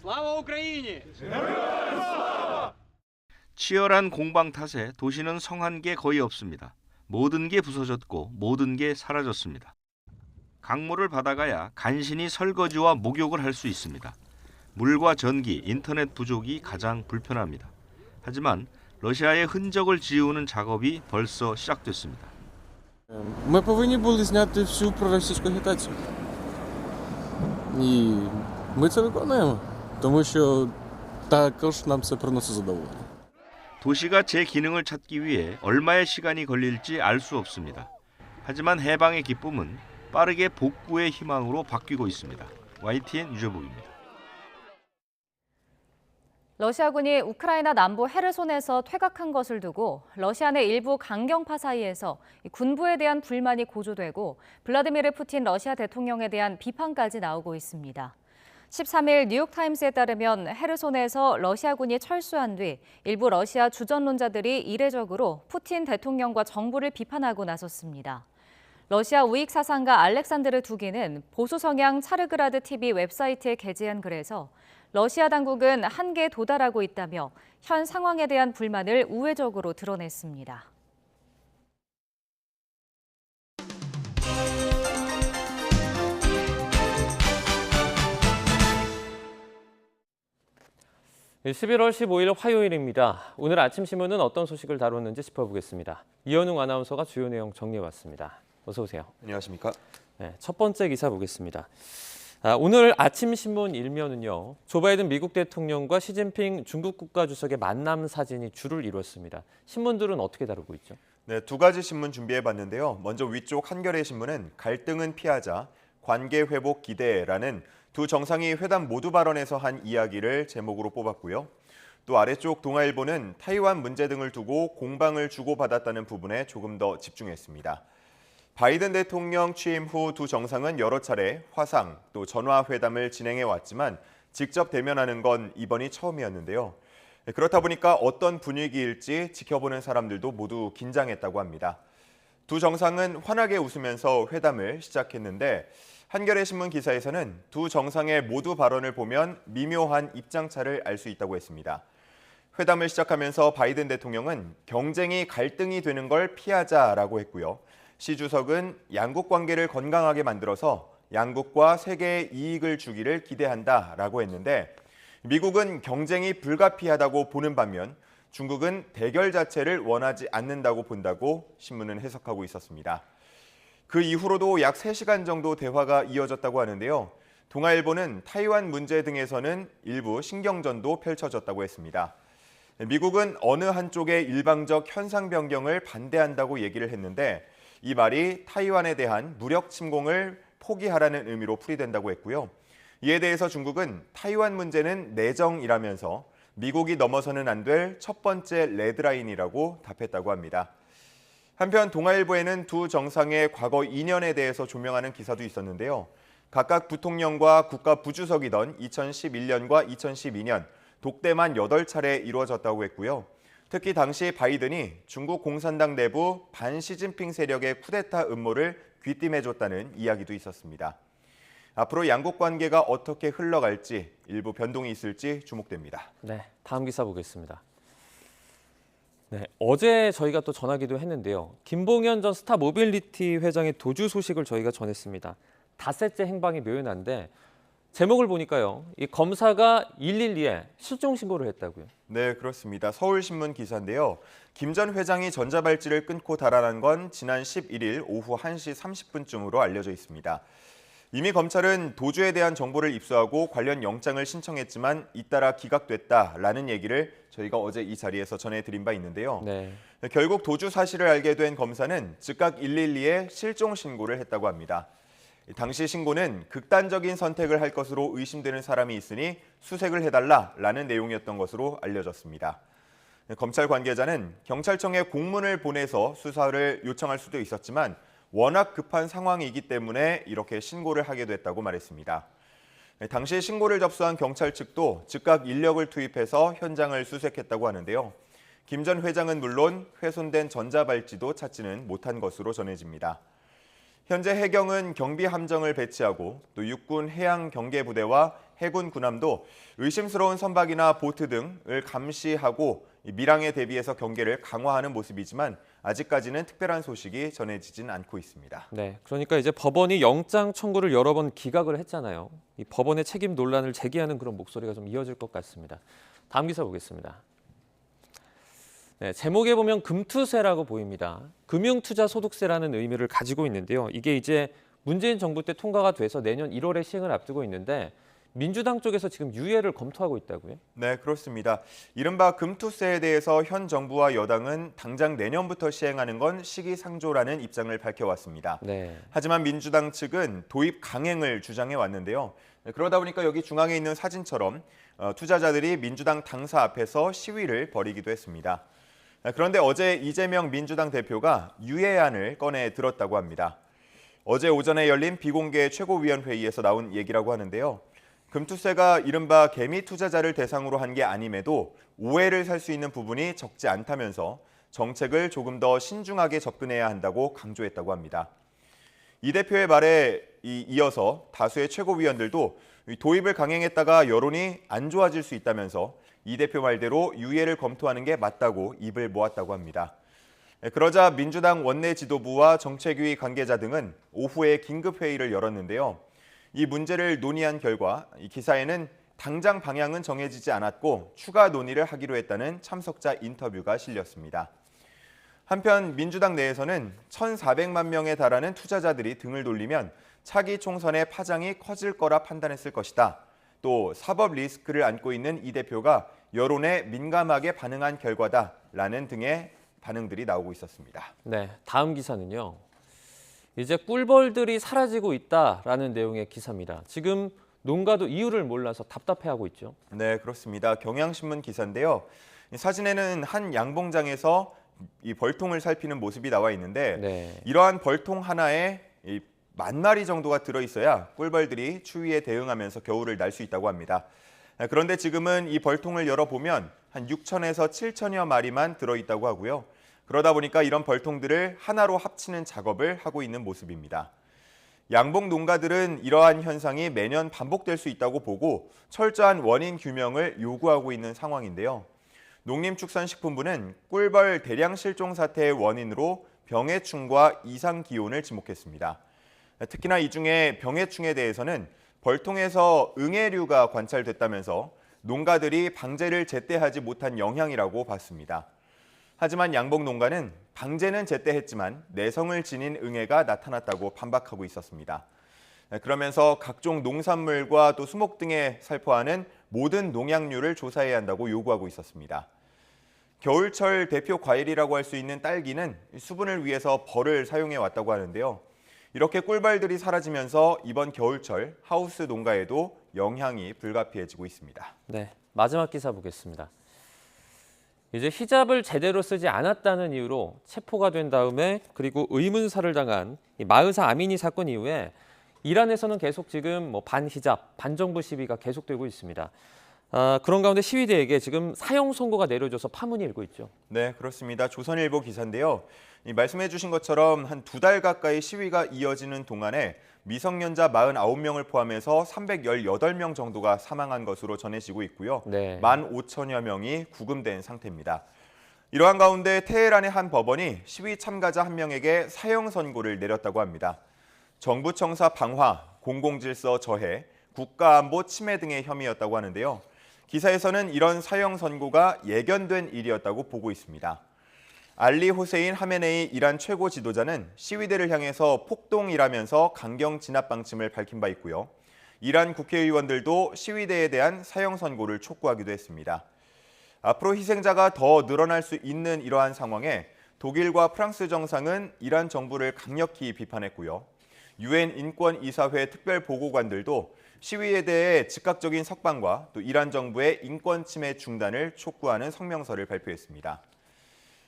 Слава Україні! 치열한 공방 탓에 도시는 성한 게 거의 없습니다. 모든 게 부서졌고 모든 게 사라졌습니다. 강물을 받아가야 간신히 설거지와 목욕을 할 수 있습니다. 물과 전기, 인터넷 부족이 가장 불편합니다. 하지만 러시아의 흔적을 지우는 작업이 벌써 시작됐습니다. Ми повинні були зняти всю проросійську агітацію. І ми це виконуємо, тому що також нам це приносить задоволення. 도시가 제 기능을 찾기 위해 얼마의 시간이 걸릴지 알 수 없습니다. 하지만 해방의 기쁨은 빠르게 복구의 희망으로 바뀌고 있습니다. YTN 유재복입니다. 러시아군이 우크라이나 남부 헤르손에서 퇴각한 것을 두고 러시아 내 일부 강경파 사이에서 군부에 대한 불만이 고조되고 블라디미르 푸틴 러시아 대통령에 대한 비판까지 나오고 있습니다. 13일 뉴욕타임스에 따르면 헤르손에서 러시아군이 철수한 뒤 일부 러시아 주전론자들이 이례적으로 푸틴 대통령과 정부를 비판하고 나섰습니다. 러시아 우익 사상가 알렉산드르 두기는 보수 성향 차르그라드 TV 웹사이트에 게재한 글에서 러시아 당국은 한계에 도달하고 있다며 현 상황에 대한 불만을 우회적으로 드러냈습니다. 네, 11월 15일 화요일입니다. 오늘 아침 신문은 어떤 소식을 다뤘는지 짚어보겠습니다. 이현웅 아나운서가 주요 내용 정리해왔습니다. 어서 오세요. 안녕하십니까? 네, 첫 번째 기사 보겠습니다. 오늘 아침 신문 일면은요. 조 바이든 미국 대통령과 시진핑 중국 국가주석의 만남 사진이 줄을 이뤘습니다. 신문들은 어떻게 다루고 있죠? 네, 두 가지 신문 준비해봤는데요. 먼저 위쪽 한겨레 신문은 갈등은 피하자, 관계 회복 기대라는 두 정상이 회담 모두 발언에서 한 이야기를 제목으로 뽑았고요. 또 아래쪽 동아일보는 타이완 문제 등을 두고 공방을 주고받았다는 부분에 조금 더 집중했습니다. 바이든 대통령 취임 후 두 정상은 여러 차례 화상 또 전화 회담을 진행해 왔지만 직접 대면하는 건 이번이 처음이었는데요. 그렇다 보니까 어떤 분위기일지 지켜보는 사람들도 모두 긴장했다고 합니다. 두 정상은 환하게 웃으면서 회담을 시작했는데 한겨레 신문 기사에서는 두 정상의 모두 발언을 보면 미묘한 입장차를 알 수 있다고 했습니다. 회담을 시작하면서 바이든 대통령은 경쟁이 갈등이 되는 걸 피하자라고 했고요. 시 주석은 양국 관계를 건강하게 만들어서 양국과 세계에 이익을 주기를 기대한다라고 했는데 미국은 경쟁이 불가피하다고 보는 반면 중국은 대결 자체를 원하지 않는다고 본다고 신문은 해석하고 있었습니다. 그 이후로도 약 3시간 정도 대화가 이어졌다고 하는데요. 동아일보는 타이완 문제 등에서는 일부 신경전도 펼쳐졌다고 했습니다. 미국은 어느 한쪽의 일방적 현상 변경을 반대한다고 얘기를 했는데 이 말이 타이완에 대한 무력 침공을 포기하라는 의미로 풀이된다고 했고요. 이에 대해서 중국은 타이완 문제는 내정이라면서 미국이 넘어서는 안 될 첫 번째 레드라인이라고 답했다고 합니다. 한편 동아일보에는 두 정상의 과거 인연에 대해서 조명하는 기사도 있었는데요. 각각 부통령과 국가 부주석이던 2011년과 2012년 독대만 8차례 이루어졌다고 했고요. 특히 당시 바이든이 중국 공산당 내부 반시진핑 세력의 쿠데타 음모를 귀띔해줬다는 이야기도 있었습니다. 앞으로 양국 관계가 어떻게 흘러갈지 일부 변동이 있을지 주목됩니다. 네, 다음 기사 보겠습니다. 네, 어제 저희가 또 전하기도 했는데요. 김봉현 전 스타 모빌리티 회장의 도주 소식을 저희가 전했습니다. 닷새째 행방이 묘연한데 제목을 보니까요. 이 검사가 112에 실종 신고를 했다고요. 네, 그렇습니다. 서울신문 기사인데요. 김 전 회장이 전자발찌를 끊고 달아난 건 지난 11일 오후 1시 30분쯤으로 알려져 있습니다. 이미 검찰은 도주에 대한 정보를 입수하고 관련 영장을 신청했지만 잇따라 기각됐다라는 얘기를 저희가 어제 이 자리에서 전해드린 바 있는데요. 네. 결국 도주 사실을 알게 된 검사는 즉각 112에 실종 신고를 했다고 합니다. 당시 신고는 극단적인 선택을 할 것으로 의심되는 사람이 있으니 수색을 해달라라는 내용이었던 것으로 알려졌습니다. 검찰 관계자는 경찰청에 공문을 보내서 수사를 요청할 수도 있었지만 워낙 급한 상황이기 때문에 이렇게 신고를 하게 됐다고 말했습니다. 당시 신고를 접수한 경찰 측도 즉각 인력을 투입해서 현장을 수색했다고 하는데요. 김 전 회장은 물론 훼손된 전자발찌도 찾지는 못한 것으로 전해집니다. 현재 해경은 경비 함정을 배치하고 또 육군 해양 경계부대와 해군 군함도 의심스러운 선박이나 보트 등을 감시하고 밀항에 대비해서 경계를 강화하는 모습이지만 아직까지는 특별한 소식이 전해지진 않고 있습니다. 네, 그러니까 이제 법원이 영장 청구를 여러 번 기각을 했잖아요. 이 법원의 책임 논란을 제기하는 그런 목소리가 좀 이어질 것 같습니다. 다음 기사 보겠습니다. 네, 제목에 보면 금투세라고 보입니다. 금융투자소득세라는 의미를 가지고 있는데요. 이게 이제 문재인 정부 때 통과가 돼서 내년 1월에 시행을 앞두고 있는데 민주당 쪽에서 지금 유예를 검토하고 있다고요? 네, 그렇습니다. 이른바 금투세에 대해서 현 정부와 여당은 당장 내년부터 시행하는 건 시기상조라는 입장을 밝혀왔습니다. 네. 하지만 민주당 측은 도입 강행을 주장해 왔는데요. 그러다 보니까 여기 중앙에 있는 사진처럼 투자자들이 민주당 당사 앞에서 시위를 벌이기도 했습니다. 그런데 어제 이재명 민주당 대표가 유예안을 꺼내 들었다고 합니다. 어제 오전에 열린 비공개 최고위원회의에서 나온 얘기라고 하는데요. 금투세가 이른바 개미 투자자를 대상으로 한 게 아님에도 오해를 살 수 있는 부분이 적지 않다면서 정책을 조금 더 신중하게 접근해야 한다고 강조했다고 합니다. 이 대표의 말에 이어서 다수의 최고위원들도 도입을 강행했다가 여론이 안 좋아질 수 있다면서 이 대표 말대로 유예를 검토하는 게 맞다고 입을 모았다고 합니다. 그러자 민주당 원내 지도부와 정책위 관계자 등은 오후에 긴급회의를 열었는데요. 이 문제를 논의한 결과 이 기사에는 당장 방향은 정해지지 않았고 추가 논의를 하기로 했다는 참석자 인터뷰가 실렸습니다. 한편 민주당 내에서는 1,400만 명에 달하는 투자자들이 등을 돌리면 차기 총선의 파장이 커질 거라 판단했을 것이다. 또 사법 리스크를 안고 있는 이 대표가 여론에 민감하게 반응한 결과다라는 등의 반응들이 나오고 있었습니다. 네, 다음 기사는요. 이제 꿀벌들이 사라지고 있다라는 내용의 기사입니다. 지금 농가도 이유를 몰라서 답답해하고 있죠. 네, 그렇습니다. 경향신문 기사인데요. 사진에는 한 양봉장에서 이 벌통을 살피는 모습이 나와 있는데 네. 이러한 벌통 하나에 10,000마리 정도가 들어있어야 꿀벌들이 추위에 대응하면서 겨울을 날 수 있다고 합니다. 그런데 지금은 이 벌통을 열어보면 한 6,000에서 7,000여 마리만 들어있다고 하고요. 그러다 보니까 이런 벌통들을 하나로 합치는 작업을 하고 있는 모습입니다. 양봉 농가들은 이러한 현상이 매년 반복될 수 있다고 보고 철저한 원인 규명을 요구하고 있는 상황인데요. 농림축산식품부는 꿀벌 대량 실종 사태의 원인으로 병해충과 이상 기온을 지목했습니다. 특히나 이 중에 병해충에 대해서는 벌통에서 응애류가 관찰됐다면서 농가들이 방제를 제때 하지 못한 영향이라고 봤습니다. 하지만 양봉 농가는 방제는 제때 했지만 내성을 지닌 응애가 나타났다고 반박하고 있었습니다. 그러면서 각종 농산물과 또 수목 등에 살포하는 모든 농약류를 조사해야 한다고 요구하고 있었습니다. 겨울철 대표 과일이라고 할 수 있는 딸기는 수분을 위해서 벌을 사용해 왔다고 하는데요. 이렇게 꿀벌들이 사라지면서 이번 겨울철 하우스 농가에도 영향이 불가피해지고 있습니다. 네, 마지막 기사 보겠습니다. 이제 히잡을 제대로 쓰지 않았다는 이유로 체포가 된 다음에 그리고 의문사를 당한 이 마흐사 아미니 사건 이후에 이란에서는 계속 지금 반히잡, 반정부 시위가 계속되고 있습니다. 그런 가운데 시위대에게 지금 사형 선고가 내려져서 파문이 일고 있죠. 네, 그렇습니다. 조선일보 기사인데요. 말씀해 주신 것처럼 한 2달 가까이 시위가 이어지는 동안에 미성년자 49명을 포함해서 318명 정도가 사망한 것으로 전해지고 있고요. 네. 15,000여 명이 구금된 상태입니다. 이러한 가운데 테헤란의 한 법원이 시위 참가자 한 명에게 사형 선고를 내렸다고 합니다. 정부 청사 방화, 공공질서 저해, 국가안보 침해 등의 혐의였다고 하는데요. 기사에서는 이런 사형 선고가 예견된 일이었다고 보고 있습니다. 알리 호세인 하메네이 이란 최고 지도자는 시위대를 향해서 폭동이라면서 강경 진압 방침을 밝힌 바 있고요. 이란 국회의원들도 시위대에 대한 사형 선고를 촉구하기도 했습니다. 앞으로 희생자가 더 늘어날 수 있는 이러한 상황에 독일과 프랑스 정상은 이란 정부를 강력히 비판했고요. 유엔 인권이사회 특별보고관들도 시위에 대해 즉각적인 석방과 또 이란 정부의 인권 침해 중단을 촉구하는 성명서를 발표했습니다.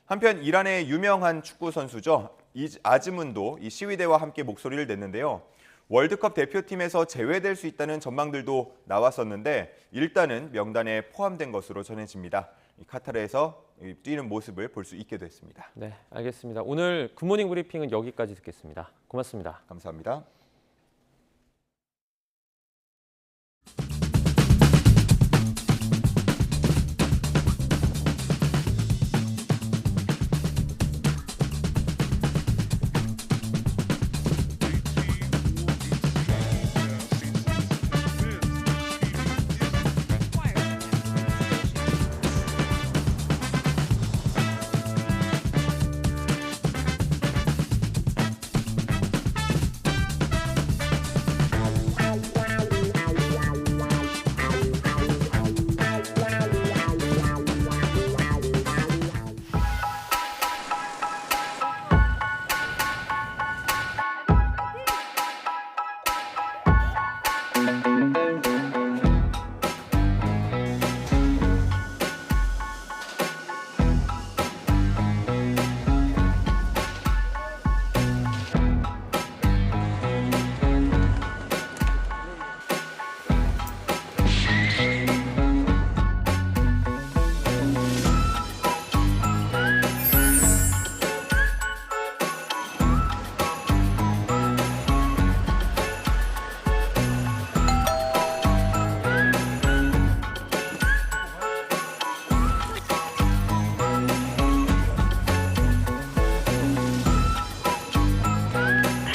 한편 이란의 유명한 축구 선수죠. 아즈문도 이 시위대와 함께 목소리를 냈는데요. 월드컵 대표팀에서 제외될 수 있다는 전망들도 나왔었는데 일단은 명단에 포함된 것으로 전해집니다. 카타르에서 뛰는 모습을 볼 수 있게 됐습니다. 네, 알겠습니다. 오늘 굿모닝 브리핑은 여기까지 듣겠습니다. 고맙습니다. 감사합니다.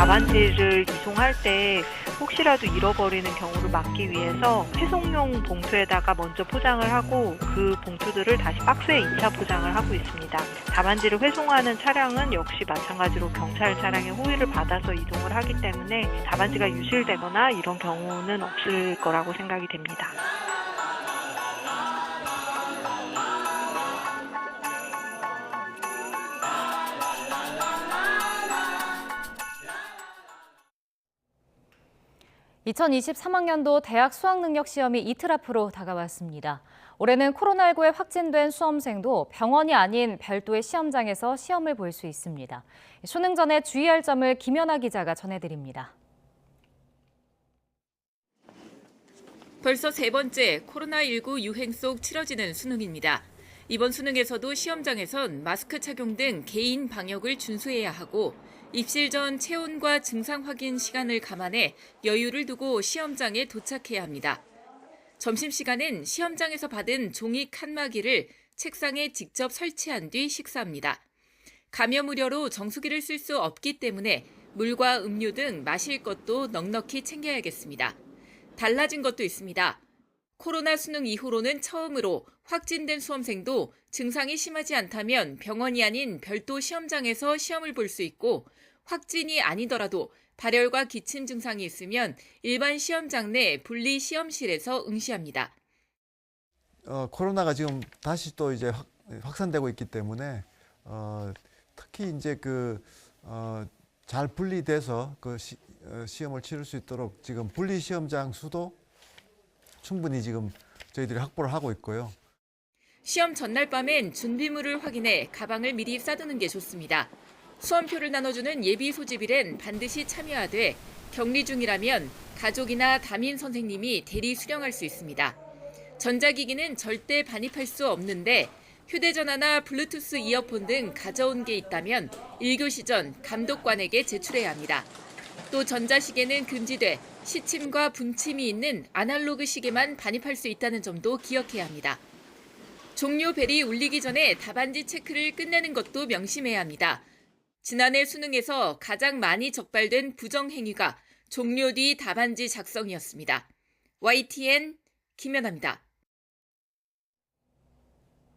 답안지를 이송할 때 혹시라도 잃어버리는 경우를 막기 위해서 회송용 봉투에다가 먼저 포장을 하고 그 봉투들을 다시 박스에 2차 포장을 하고 있습니다. 답안지를 회송하는 차량은 역시 마찬가지로 경찰 차량의 호의를 받아서 이동을 하기 때문에 답안지가 유실되거나 이런 경우는 없을 거라고 생각이 됩니다. (2023학년도) 대학 수학능력 시험이 이틀 앞으로 다가왔습니다. 올해는 코로나19에 확진된 수험생도 병원이 아닌 별도의 시험장에서 시험을 볼 수 있습니다. 수능 전에 주의할 점을 김연아 기자가 전해드립니다. 벌써 세 번째 코로나19 유행 속 치러지는 수능입니다. 이번 수능에서도 시험장에선 마스크 착용 등 개인 방역을 준수해야 하고 입실 전 체온과 증상 확인 시간을 감안해 여유를 두고 시험장에 도착해야 합니다. 점심시간엔 시험장에서 받은 종이 칸막이를 책상에 직접 설치한 뒤 식사합니다. 감염 우려로 정수기를 쓸 수 없기 때문에 물과 음료 등 마실 것도 넉넉히 챙겨야겠습니다. 달라진 것도 있습니다. 코로나 수능 이후로는 처음으로 확진된 수험생도 증상이 심하지 않다면 병원이 아닌 별도 시험장에서 시험을 볼 수 있고 확진이 아니더라도 발열과 기침 증상이 있으면 일반 시험장 내 분리 시험실에서 응시합니다. 코로나가 지금 다시 또 이제 확산되고 있기 때문에 특히 이제 잘 분리돼서 시험을 치를 수 있도록 지금 분리 시험장 수도 충분히 지금 저희들이 확보를 하고 있고요. 시험 전날 밤엔 준비물을 확인해 가방을 미리 싸두는 게 좋습니다. 수험표를 나눠주는 예비 소집일엔 반드시 참여하되 격리 중이라면 가족이나 담임 선생님이 대리 수령할 수 있습니다. 전자기기는 절대 반입할 수 없는데 휴대전화나 블루투스 이어폰 등 가져온 게 있다면 1교시 전 감독관에게 제출해야 합니다. 또 전자시계는 금지돼 시침과 분침이 있는 아날로그 시계만 반입할 수 있다는 점도 기억해야 합니다. 종료 벨이 울리기 전에 답안지 체크를 끝내는 것도 명심해야 합니다. 지난해 수능에서 가장 많이 적발된 부정행위가 종료 뒤 답안지 작성이었습니다. YTN 김연아입니다.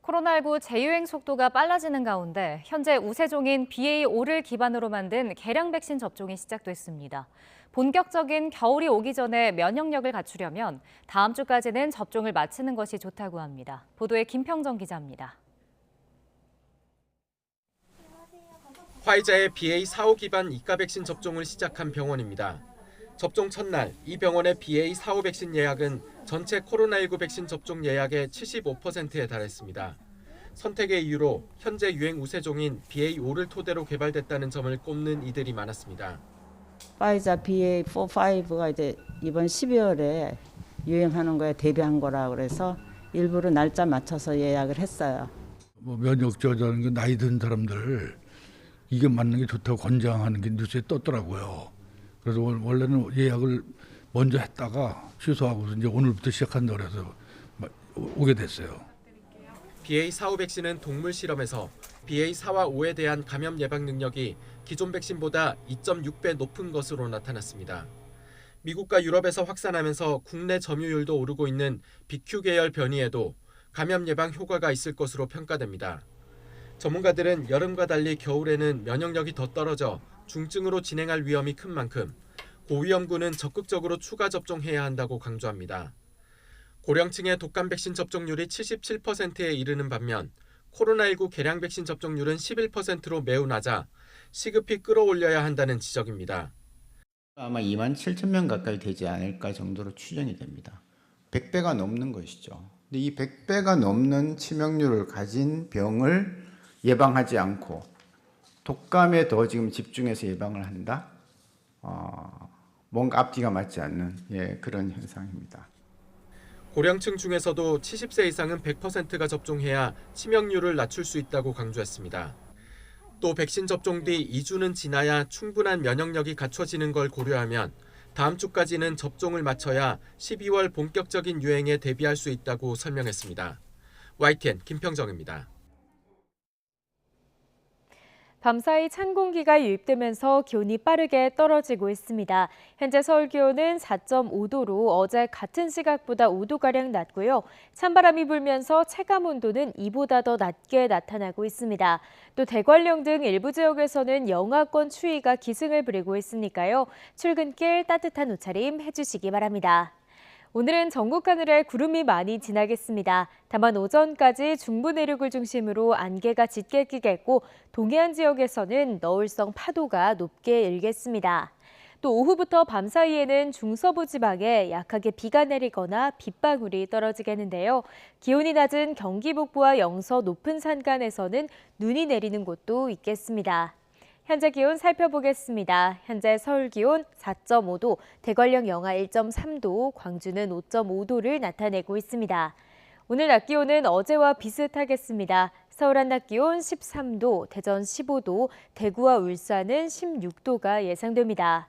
코로나19 재유행 속도가 빨라지는 가운데 현재 우세종인 BA.5를 기반으로 만든 개량 백신 접종이 시작됐습니다. 본격적인 겨울이 오기 전에 면역력을 갖추려면 다음 주까지는 접종을 마치는 것이 좋다고 합니다. 보도에 김평정 기자입니다. 화이자의 BA.4.5 기반 이가 백신 접종을 시작한 병원입니다. 접종 첫날 이 병원의 BA.4.5 백신 예약은 전체 코로나19 백신 접종 예약의 75%에 달했습니다. 선택의 이유로 현재 유행 우세종인 BA.5를 토대로 개발됐다는 점을 꼽는 이들이 많았습니다. 화이자 BA.4, 5가 이제 이번 12월에 유행하는 거에 대비한 거라 그래서 일부러 날짜 맞춰서 예약을 했어요. 면역 저하자는 게 나이 든 사람들 이게 맞는 게 좋다고 권장하는 게 뉴스에 떴더라고요. 그래서 원래는 예약을 먼저 했다가 취소하고 이제 오늘부터 시작한다 그래서 오게 됐어요. BA.4.5 백신은 동물 실험에서 BA.4와 5에 대한 감염 예방 능력이 기존 백신보다 2.6배 높은 것으로 나타났습니다. 미국과 유럽에서 확산하면서 국내 점유율도 오르고 있는 BQ 계열 변이에도 감염 예방 효과가 있을 것으로 평가됩니다. 전문가들은 여름과 달리 겨울에는 면역력이 더 떨어져 중증으로 진행할 위험이 큰 만큼 고위험군은 적극적으로 추가 접종해야 한다고 강조합니다. 고령층의 독감 백신 접종률이 77%에 이르는 반면 코로나19 개량 백신 접종률은 11%로 매우 낮아 시급히 끌어올려야 한다는 지적입니다. 아마 2만 7천 명 가까이 되지 않을까 정도로 추정이 됩니다. 100배가 넘는 것이죠. 근데 이 100배가 넘는 치명률을 가진 병을 예방하지 않고 독감에 더 지금 집중해서 예방을 한다? 뭔가 앞뒤가 맞지 않는 그런 현상입니다. 고령층 중에서도 70세 이상은 100%가 접종해야 치명률을 낮출 수 있다고 강조했습니다. 또 백신 접종 뒤 2주는 지나야 충분한 면역력이 갖춰지는 걸 고려하면 다음 주까지는 접종을 마쳐야 12월 본격적인 유행에 대비할 수 있다고 설명했습니다. YTN 김평정입니다. 밤사이 찬 공기가 유입되면서 기온이 빠르게 떨어지고 있습니다. 현재 서울 기온은 4.5도로 어제 같은 시각보다 5도가량 낮고요. 찬바람이 불면서 체감 온도는 이보다 더 낮게 나타나고 있습니다. 또 대관령 등 일부 지역에서는 영하권 추위가 기승을 부리고 있으니까요. 출근길 따뜻한 옷차림 해주시기 바랍니다. 오늘은 전국 하늘에 구름이 많이 지나겠습니다. 다만 오전까지 중부 내륙을 중심으로 안개가 짙게 끼겠고 동해안 지역에서는 너울성 파도가 높게 일겠습니다. 또 오후부터 밤 사이에는 중서부 지방에 약하게 비가 내리거나 빗방울이 떨어지겠는데요. 기온이 낮은 경기 북부와 영서 높은 산간에서는 눈이 내리는 곳도 있겠습니다. 현재 기온 살펴보겠습니다. 현재 서울 기온 4.5도, 대관령 영하 1.3도, 광주는 5.5도를 나타내고 있습니다. 오늘 낮 기온은 어제와 비슷하겠습니다. 서울 한낮 기온 13도, 대전 15도, 대구와 울산은 16도가 예상됩니다.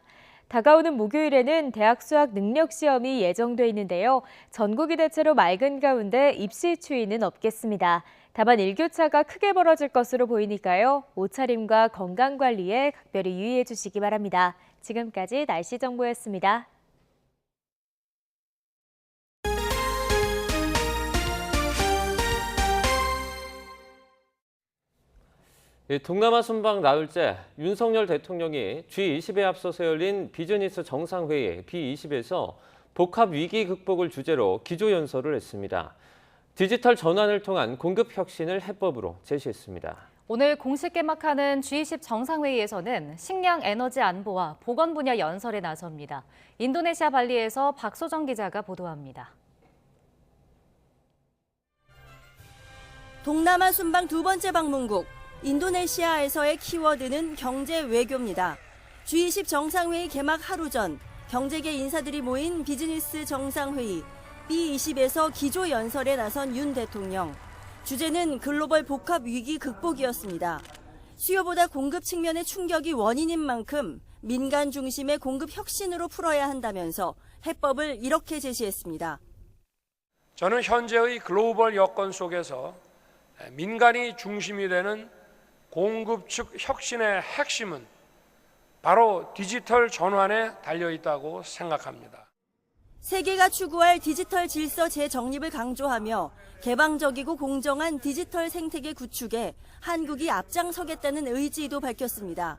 다가오는 목요일에는 대학 수학 능력 시험이 예정돼 있는데요. 전국이 대체로 맑은 가운데 입시 추위는 없겠습니다. 다만 일교차가 크게 벌어질 것으로 보이니까요. 옷차림과 건강관리에 각별히 유의해 주시기 바랍니다. 지금까지 날씨 정보였습니다. 동남아 순방 나흘째 윤석열 대통령이 G20에 앞서서 열린 비즈니스 정상회의 B20에서 복합 위기 극복을 주제로 기조연설을 했습니다. 디지털 전환을 통한 공급 혁신을 해법으로 제시했습니다. 오늘 공식 개막하는 G20 정상회의에서는 식량 에너지 안보와 보건 분야 연설에 나섭니다. 인도네시아 발리에서 박소정 기자가 보도합니다. 동남아 순방 두 번째 방문국, 인도네시아에서의 키워드는 경제 외교입니다. G20 정상회의 개막 하루 전 경제계 인사들이 모인 비즈니스 정상회의 B20에서 기조연설에 나선 윤 대통령. 주제는 글로벌 복합 위기 극복이었습니다. 수요보다 공급 측면의 충격이 원인인 만큼 민간 중심의 공급 혁신으로 풀어야 한다면서 해법을 이렇게 제시했습니다. 저는 현재의 글로벌 여건 속에서 민간이 중심이 되는 공급 측 혁신의 핵심은 바로 디지털 전환에 달려 있다고 생각합니다. 세계가 추구할 디지털 질서 재정립을 강조하며 개방적이고 공정한 디지털 생태계 구축에 한국이 앞장서겠다는 의지도 밝혔습니다.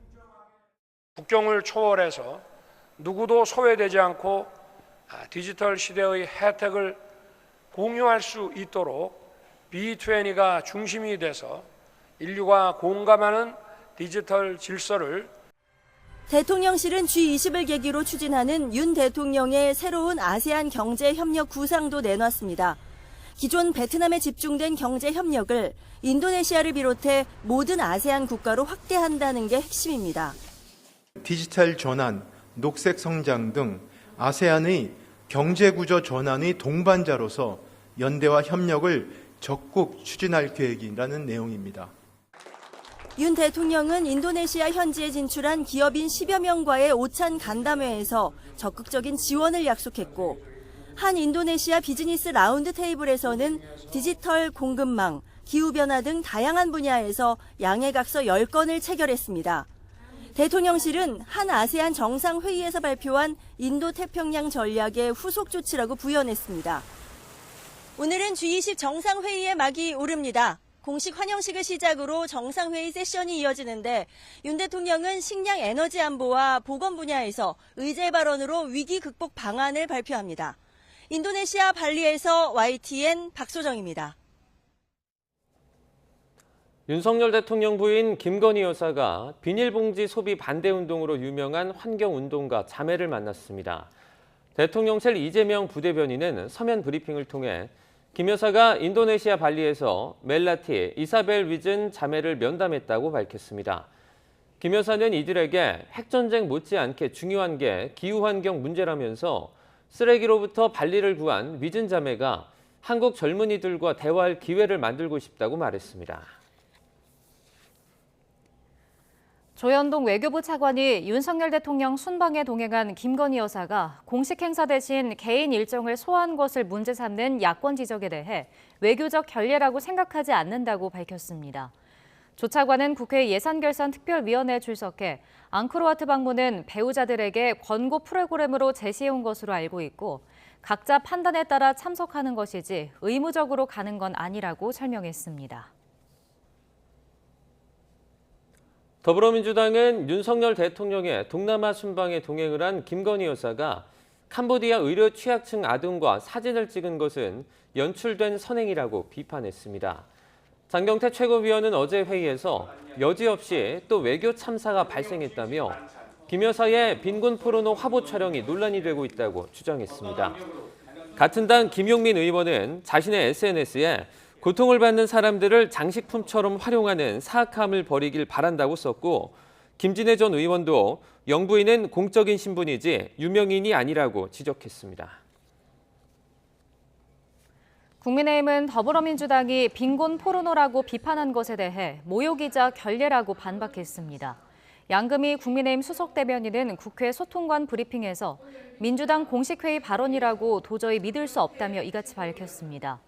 국경을 초월해서 누구도 소외되지 않고 디지털 시대의 혜택을 공유할 수 있도록 B20가 중심이 돼서 인류가 공감하는 디지털 질서를 대통령실은 G20을 계기로 추진하는 윤 대통령의 새로운 아세안 경제 협력 구상도 내놨습니다. 기존 베트남에 집중된 경제 협력을 인도네시아를 비롯해 모든 아세안 국가로 확대한다는 게 핵심입니다. 디지털 전환, 녹색 성장 등 아세안의 경제 구조 전환의 동반자로서 연대와 협력을 적극 추진할 계획이라는 내용입니다. 윤 대통령은 인도네시아 현지에 진출한 기업인 10여 명과의 오찬 간담회에서 적극적인 지원을 약속했고, 한 인도네시아 비즈니스 라운드 테이블에서는 디지털 공급망, 기후변화 등 다양한 분야에서 양해각서 10건을 체결했습니다. 대통령실은 한 아세안 정상회의에서 발표한 인도태평양 전략의 후속 조치라고 부연했습니다. 오늘은 G20 정상회의의 막이 오릅니다. 공식 환영식을 시작으로 정상회의 세션이 이어지는데 윤 대통령은 식량 에너지 안보와 보건 분야에서 의제 발언으로 위기 극복 방안을 발표합니다. 인도네시아 발리에서 YTN 박소정입니다. 윤석열 대통령 부인 김건희 여사가 비닐봉지 소비 반대 운동으로 유명한 환경운동가 자매를 만났습니다. 대통령실 이재명 부대변인은 서면 브리핑을 통해 김 여사가 인도네시아 발리에서 멜라티, 이사벨 위즌 자매를 면담했다고 밝혔습니다. 김 여사는 이들에게 핵전쟁 못지않게 중요한 게 기후환경 문제라면서 쓰레기로부터 발리를 구한 위즌 자매가 한국 젊은이들과 대화할 기회를 만들고 싶다고 말했습니다. 조현동 외교부 차관이 윤석열 대통령 순방에 동행한 김건희 여사가 공식 행사 대신 개인 일정을 소화한 것을 문제 삼는 야권 지적에 대해 외교적 결례라고 생각하지 않는다고 밝혔습니다. 조 차관은 국회 예산결산특별위원회에 출석해 앙코르와트 방문은 배우자들에게 권고 프로그램으로 제시해온 것으로 알고 있고 각자 판단에 따라 참석하는 것이지 의무적으로 가는 건 아니라고 설명했습니다. 더불어민주당은 윤석열 대통령의 동남아 순방에 동행을 한 김건희 여사가 캄보디아 의료 취약층 아동과 사진을 찍은 것은 연출된 선행이라고 비판했습니다. 장경태 최고위원은 어제 회의에서 여지없이 또 외교 참사가 발생했다며 김 여사의 빈곤 포르노 화보 촬영이 논란이 되고 있다고 주장했습니다. 같은 당 김용민 의원은 자신의 SNS에 고통을 받는 사람들을 장식품처럼 활용하는 사악함을 버리길 바란다고 썼고 김진애 전 의원도 영부인은 공적인 신분이지 유명인이 아니라고 지적했습니다. 국민의힘은 더불어민주당이 빈곤 포르노라고 비판한 것에 대해 모욕이자 결례라고 반박했습니다. 양금희 국민의힘 수석대변인은 국회 소통관 브리핑에서 민주당 공식회의 발언이라고 도저히 믿을 수 없다며 이같이 밝혔습니다.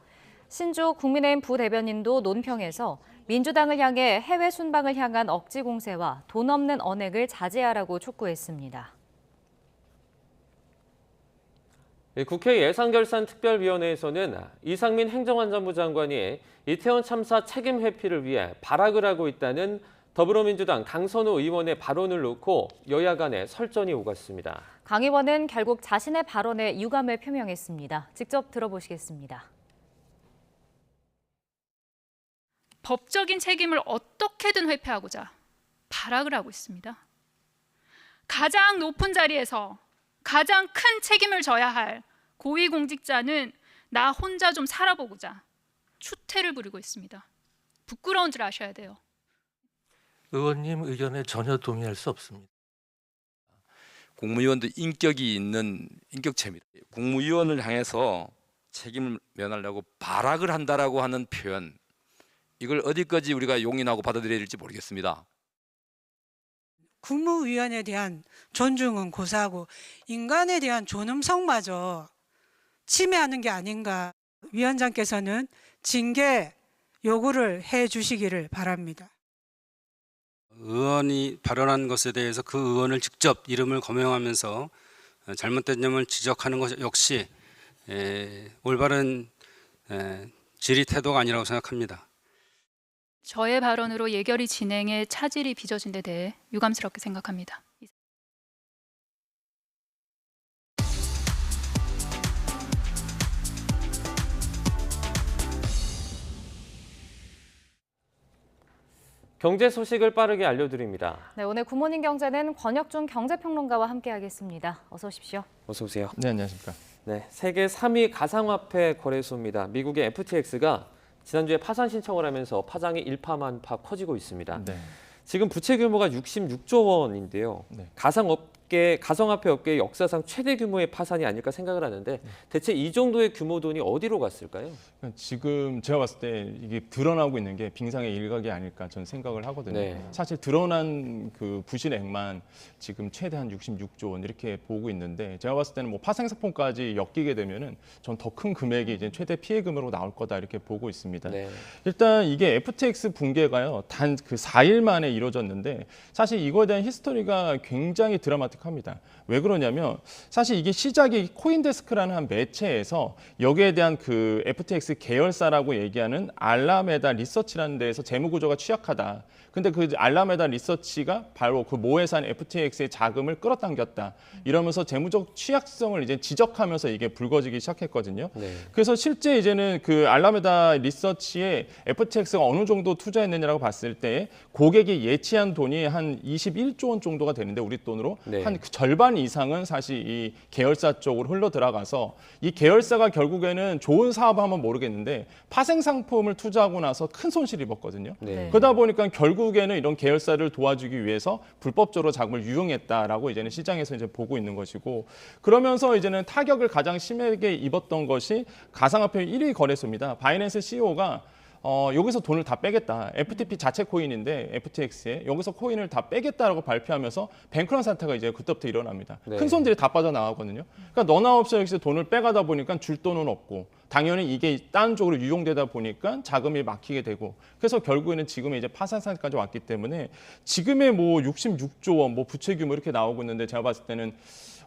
신주 국민의힘 부대변인도 논평에서 민주당을 향해 해외 순방을 향한 억지 공세와 돈 없는 언행을 자제하라고 촉구했습니다. 국회 예산결산특별위원회에서는 이상민 행정안전부 장관이 이태원 참사 책임 회피를 위해 발악을 하고 있다는 더불어민주당 강선우 의원의 발언을 놓고 여야 간에 설전이 오갔습니다. 강 의원은 결국 자신의 발언에 유감을 표명했습니다. 직접 들어보시겠습니다. 법적인 책임을 어떻게든 회피하고자 발악을 하고 있습니다. 가장 높은 자리에서 가장 큰 책임을 져야 할 고위공직자는 나 혼자 좀 살아보고자 추태를 부리고 있습니다. 부끄러운 줄 아셔야 돼요. 의원님 의견에 전혀 동의할 수 없습니다. 국무위원도 인격이 있는 인격체입니다. 국무위원을 향해서 책임을 면하려고 발악을 한다라고 하는 표현, 이걸 어디까지 우리가 용인하고 받아들여야 될지 모르겠습니다. 국무위원에 대한 존중은 고사하고 인간에 대한 존엄성마저 침해하는 게 아닌가. 위원장께서는 징계 요구를 해 주시기를 바랍니다. 의원이 발언한 것에 대해서 그 의원을 직접 이름을 거명하면서 잘못된 점을 지적하는 것 역시 올바른 질의 태도가 아니라고 생각합니다. 저의 발언으로 예결위 진행에 차질이 빚어진 데 대해 유감스럽게 생각합니다. 경제 소식을 빠르게 알려드립니다. 네, 오늘 굿모닝 경제는 권혁준 경제평론가와 함께하겠습니다. 어서 오십시오. 어서 오세요. 네, 안녕하십니까. 네, 세계 3위 가상화폐 거래소입니다. 미국의 FTX가 지난주에 파산 신청을 하면서 파장이 일파만파 커지고 있습니다. 네. 지금 부채 규모가 66조 원인데요. 네. 가상화폐 업계의 역사상 최대 규모의 파산이 아닐까 생각을 하는데 대체 이 정도의 규모 돈이 어디로 갔을까요? 지금 제가 봤을 때 이게 드러나고 있는 게 빙상의 일각이 아닐까 저는 생각을 하거든요. 네. 사실 드러난 그 부실액만 지금 최대 한 66조 원 이렇게 보고 있는데 제가 봤을 때는 뭐 파생상품까지 엮이게 되면은 전 더 큰 금액이 이제 최대 피해금으로 나올 거다 이렇게 보고 있습니다. 네. 일단 이게 FTX 붕괴가요 단 그 4일 만에 이루어졌는데 사실 이거에 대한 히스토리가 굉장히 드라마틱합니다. 왜 그러냐면 사실 이게 시작이 코인데스크라는 한 매체에서 여기에 대한 그 FTX 계열사라고 얘기하는 알라메다 리서치라는 데에서 재무 구조가 취약하다. 근데 그 알라메다 리서치가 바로 그 모회사인 FTX의 자금을 끌어당겼다. 이러면서 재무적 취약성을 이제 지적하면서 이게 불거지기 시작했거든요. 네. 그래서 실제 이제는 그 알라메다 리서치에 FTX가 어느 정도 투자했느냐라고 봤을 때 고객이 예치한 돈이 한 21조 원 정도가 되는데 우리 돈으로 네. 한 절반 이상은 사실 이 계열사 쪽으로 흘러 들어가서 이 계열사가 결국에는 좋은 사업하면 모르겠는데 파생 상품을 투자하고 나서 큰 손실을 입었거든요. 네. 그러다 보니까 결국에는 이런 계열사를 도와주기 위해서 불법적으로 자금을 유용했다라고 이제는 시장에서 이제 보고 있는 것이고 그러면서 이제는 타격을 가장 심하게 입었던 것이 가상화폐 1위 거래소입니다. 바이낸스 CEO가 여기서 돈을 다 빼겠다. FTP 자체 코인인데 FTX에 여기서 코인을 다 빼겠다라고 발표하면서 뱅크런 사태가 이제 그때부터 일어납니다. 네. 큰 손들이 다 빠져나가거든요. 그러니까 너나 없이 돈을 빼가다 보니까 줄 돈은 없고 당연히 이게 다른 쪽으로 유용되다 보니까 자금이 막히게 되고 그래서 결국에는 지금의 이제 파산상까지 왔기 때문에 지금의 뭐 66조 원 뭐 부채 규모 이렇게 나오고 있는데 제가 봤을 때는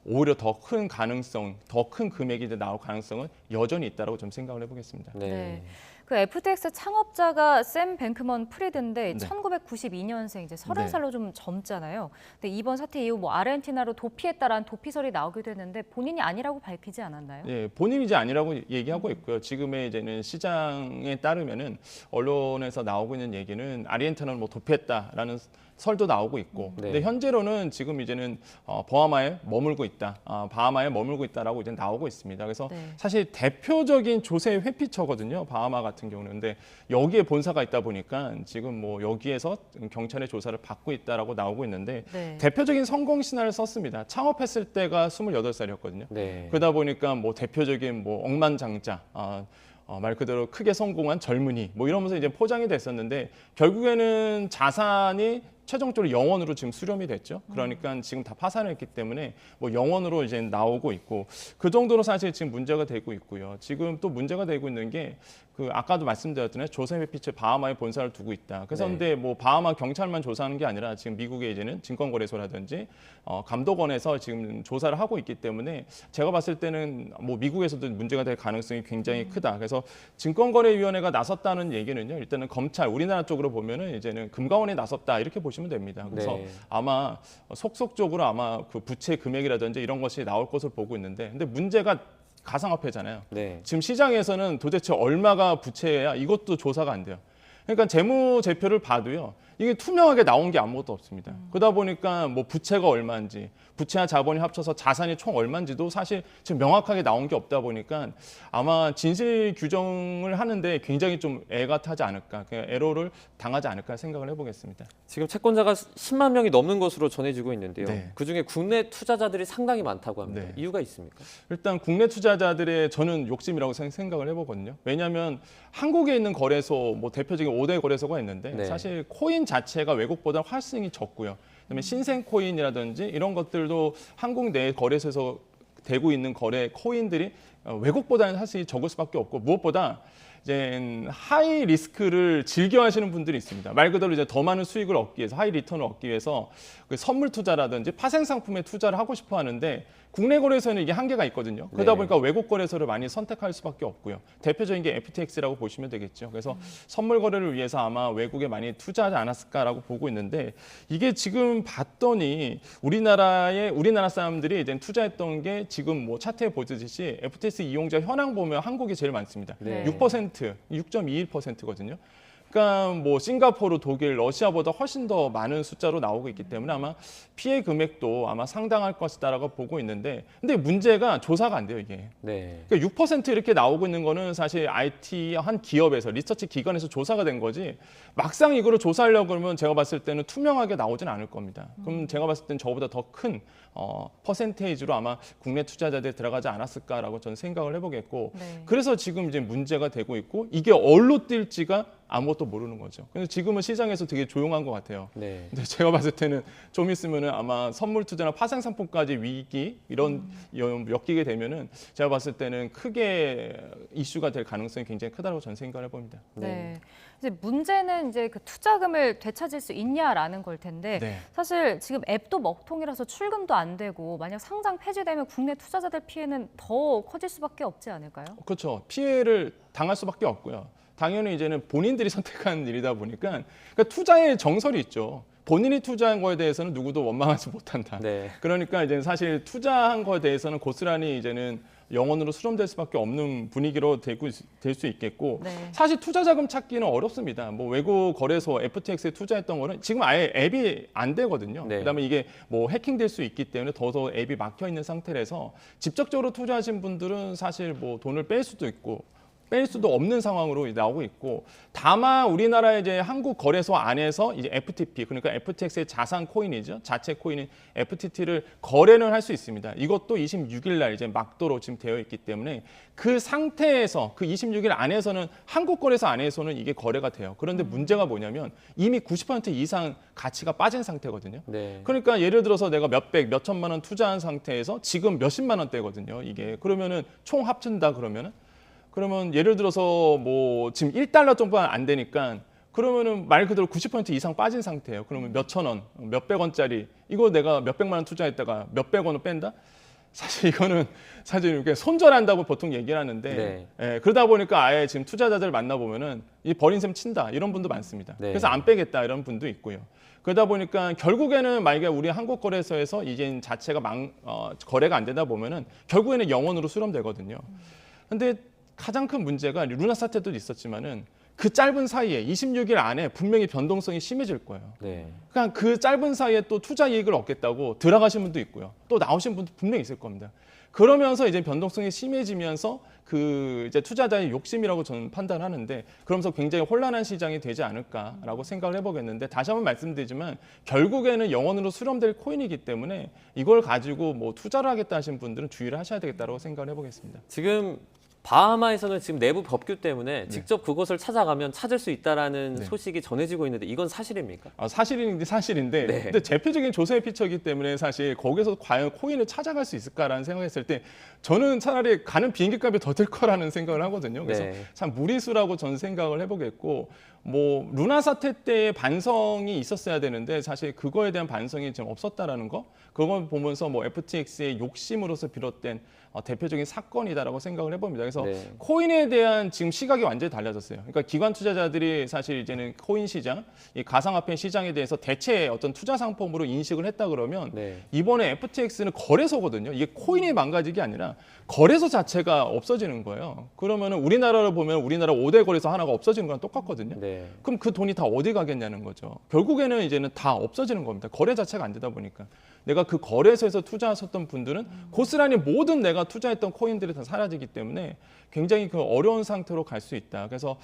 오히려 더 큰 가능성, 더 큰 금액이 이제 나올 가능성은 여전히 있다라고 좀 생각을 해보겠습니다. 네. 그 FTX 창업자가 샘 뱅크먼 프리드인데 네. 1992년생 이제 30살로 네. 좀 젊잖아요. 근데 이번 사태 이후 뭐 아르헨티나로 도피했다라는 도피설이 나오기도 했는데 본인이 아니라고 밝히지 않았나요? 예, 본인이 이제 아니라고 얘기하고 있고요. 지금의 이제는 시장에 따르면은 언론에서 나오고 있는 얘기는 아르헨티나는 뭐 도피했다라는 설도 나오고 있고, 네. 근데 현재로는 지금 이제는 버하마에 머물고 있다, 바하마에 머물고 있다라고 이제 나오고 있습니다. 그래서 네. 사실 대표적인 조세 회피처거든요, 바하마 같은 경우는. 근데 여기에 본사가 있다 보니까 지금 뭐 여기에서 경찰의 조사를 받고 있다라고 나오고 있는데 네. 대표적인 성공 신화를 썼습니다. 창업했을 때가 28살이었거든요. 네. 그러다 보니까 뭐 대표적인 뭐 억만장자. 말 그대로 크게 성공한 젊은이 뭐 이러면서 이제 포장이 됐었는데 결국에는 자산이 최종적으로 영원으로 지금 수렴이 됐죠. 그러니까 지금 다 파산했기 때문에 뭐 영원으로 이제 나오고 있고 그 정도로 사실 지금 문제가 되고 있고요. 지금 또 문제가 되고 있는 게 그 아까도 말씀드렸잖아요. 조세 회피처 바하마에 본사를 두고 있다. 그래서 네. 근데 뭐 바하마 경찰만 조사하는 게 아니라 지금 미국의 이제는 증권거래소라든지 감독원에서 지금 조사를 하고 있기 때문에 제가 봤을 때는 뭐 미국에서도 문제가 될 가능성이 굉장히 크다. 그래서 증권거래위원회가 나섰다는 얘기는요. 일단은 검찰 우리나라 쪽으로 보면은 이제는 금감원이 나섰다 이렇게 보시면 됩니다. 그래서 네. 아마 속속적으로 아마 그 부채 금액이라든지 이런 것이 나올 것을 보고 있는데 근데 문제가 가상화폐잖아요. 네. 지금 시장에서는 도대체 얼마가 부채야 이것도 조사가 안 돼요. 그러니까 재무제표를 봐도요. 이게 투명하게 나온 게 아무것도 없습니다. 그러다 보니까 뭐 부채가 얼마인지, 부채와 자본이 합쳐서 자산이 총 얼마인지도 사실 지금 명확하게 나온 게 없다 보니까 아마 진실 규정을 하는데 굉장히 좀 애가 타지 않을까, 그냥 에러를 당하지 않을까 생각을 해보겠습니다. 지금 채권자가 10만 명이 넘는 것으로 전해지고 있는데요. 네. 그중에 국내 투자자들이 상당히 많다고 합니다. 네. 이유가 있습니까? 일단 국내 투자자들의 저는 욕심이라고 생각을 해보거든요. 왜냐하면 한국에 있는 거래소, 뭐 대표적인 5대 거래소가 있는데 네. 사실 코인 자체가 외국보다 활성이 적고요. 그다음에 신생 코인이라든지 이런 것들도 한국 내 거래소에서 되고 있는 거래 코인들이 외국보다는 사실 적을 수밖에 없고 무엇보다 이제 하이 리스크를 즐겨 하시는 분들이 있습니다. 말 그대로 이제 더 많은 수익을 얻기 위해서 하이 리턴을 얻기 위해서 그 선물 투자라든지 파생 상품에 투자를 하고 싶어 하는데 국내 거래소에는 이게 한계가 있거든요. 그러다 네. 보니까 외국 거래소를 많이 선택할 수밖에 없고요. 대표적인 게 FTX라고 보시면 되겠죠. 그래서 선물 거래를 위해서 아마 외국에 많이 투자하지 않았을까라고 보고 있는데 이게 지금 봤더니 우리나라 사람들이 이제 투자했던 게 지금 뭐 차트에 보듯이 FTX 이용자 현황 보면 한국이 제일 많습니다. 네. 6.21%거든요. 그러니까 뭐 싱가포르, 독일, 러시아보다 훨씬 더 많은 숫자로 나오고 있기 때문에 아마 피해 금액도 아마 상당할 것이다라고 보고 있는데 근데 문제가 조사가 안 돼요, 이게. 네. 그러니까 6% 이렇게 나오고 있는 거는 사실 IT 한 기업에서 리서치 기관에서 조사가 된 거지 막상 이거를 조사하려고 그러면 제가 봤을 때는 투명하게 나오진 않을 겁니다. 그럼 제가 봤을 때는 저보다 더 큰 퍼센테이지로 아마 국내 투자자들이 들어가지 않았을까라고 저는 생각을 해보겠고 네. 그래서 지금 이제 문제가 되고 있고 이게 얼로 뛸지가 아무것도 모르는 거죠. 그래서 지금은 시장에서 되게 조용한 것 같아요. 네. 근데 제가 봤을 때는 좀 있으면은 아마 선물 투자나 파생 상품까지 위기 이런 엮이게 되면은 제가 봤을 때는 크게 이슈가 될 가능성이 굉장히 크다고 저는 생각을 해봅니다. 네. 이제 문제는 이제 그 투자금을 되찾을 수 있냐라는 걸 텐데 네. 사실 지금 앱도 먹통이라서 출금도 안 되고 만약 상장 폐지되면 국내 투자자들 피해는 더 커질 수밖에 없지 않을까요? 그렇죠. 피해를 당할 수밖에 없고요. 당연히 이제는 본인들이 선택한 일이다 보니까 그러니까 투자의 정설이 있죠. 본인이 투자한 거에 대해서는 누구도 원망하지 못한다. 네. 그러니까 이제 사실 투자한 거에 대해서는 고스란히 이제는 영원으로 수렴될 수밖에 없는 분위기로 될 수 있겠고 네. 사실 투자 자금 찾기는 어렵습니다. 뭐 외국 거래소 FTX에 투자했던 거는 지금 아예 앱이 안 되거든요. 네. 그다음에 이게 뭐 해킹될 수 있기 때문에 더더 앱이 막혀 있는 상태라서 직접적으로 투자하신 분들은 사실 뭐 돈을 뺄 수도 있고 뺄 수도 없는 상황으로 나오고 있고 다만 우리나라 이제 한국 거래소 안에서 이제 FTP 그러니까 FTX의 자산 코인이죠. 자체 코인인 FTT를 거래는 할 수 있습니다. 이것도 26일 날 이제 막도로 지금 되어 있기 때문에 그 상태에서 그 26일 안에서는 한국 거래소 안에서는 이게 거래가 돼요. 그런데 문제가 뭐냐면 이미 90% 이상 가치가 빠진 상태거든요. 네. 그러니까 예를 들어서 내가 몇백, 몇천만 원 투자한 상태에서 지금 몇십만 원대거든요. 이게 그러면은 총 합친다 그러면은 그러면 예를 들어서 뭐 지금 1달러 정도가 안 되니까 그러면은 말 그대로 90% 이상 빠진 상태예요. 그러면 몇천 원, 몇백 원짜리 이거 내가 몇백만 원 투자했다가 몇백 원을 뺀다? 사실 이거는 사실 이렇게 손절한다고 보통 얘기를 하는데 네. 예, 그러다 보니까 아예 지금 투자자들 만나보면은 이 버린 셈 친다 이런 분도 많습니다. 네. 그래서 안 빼겠다 이런 분도 있고요. 그러다 보니까 결국에는 만약에 우리 한국거래소에서 이제 자체가 거래가 안 되다 보면은 결국에는 영원으로 수렴되거든요. 근데 가장 큰 문제가 루나 사태도 있었지만은 그 짧은 사이에 26일 안에 분명히 변동성이 심해질 거예요. 네. 그러니까 그 짧은 사이에 또 투자 이익을 얻겠다고 들어가신 분도 있고요. 또 나오신 분도 분명히 있을 겁니다. 그러면서 이제 변동성이 심해지면서 그 이제 투자자의 욕심이라고 저는 판단하는데 그러면서 굉장히 혼란한 시장이 되지 않을까라고 생각을 해보겠는데 다시 한번 말씀드리지만 결국에는 영원으로 수렴될 코인이기 때문에 이걸 가지고 뭐 투자를 하겠다 하신 분들은 주의를 하셔야 되겠다라고 생각을 해보겠습니다. 지금 바하마에서는 지금 내부 법규 때문에 직접 그곳을 찾아가면 찾을 수 있다라는 소식이 전해지고 있는데 이건 사실입니까? 사실인데 네. 근데 대표적인 조세의 피처이기 때문에 사실 거기서 과연 코인을 찾아갈 수 있을까라는 생각했을 때 저는 차라리 가는 비행기 값이 더 들 거라는 생각을 하거든요. 그래서 네. 참 무리수라고 저는 생각을 해보겠고 뭐 루나 사태 때의 반성이 있었어야 되는데 사실 그거에 대한 반성이 지금 없었다라는 거 그걸 보면서 뭐 FTX의 욕심으로서 비롯된 대표적인 사건이다라고 생각을 해봅니다. 그래서 네. 코인에 대한 지금 시각이 완전히 달라졌어요. 그러니까 기관 투자자들이 사실 이제는 코인 시장, 이 가상화폐 시장에 대해서 대체 어떤 투자 상품으로 인식을 했다 그러면 이번에 FTX는 거래소거든요. 이게 코인이 망가지게 아니라 거래소 자체가 없어지는 거예요. 그러면은 우리나라를 보면 우리나라 5대 거래소 하나가 없어지는 거랑 똑같거든요. 그럼 그 돈이 다 어디 가겠냐는 거죠. 결국에는 이제는 다 없어지는 겁니다. 거래 자체가 안 되다 보니까. 내가 그 거래소에서 투자하셨던 분들은 고스란히 모든 내가 투자했던 코인들이 다 사라지기 때문에 굉장히 그 어려운 상태로 갈 수 있다. 그래서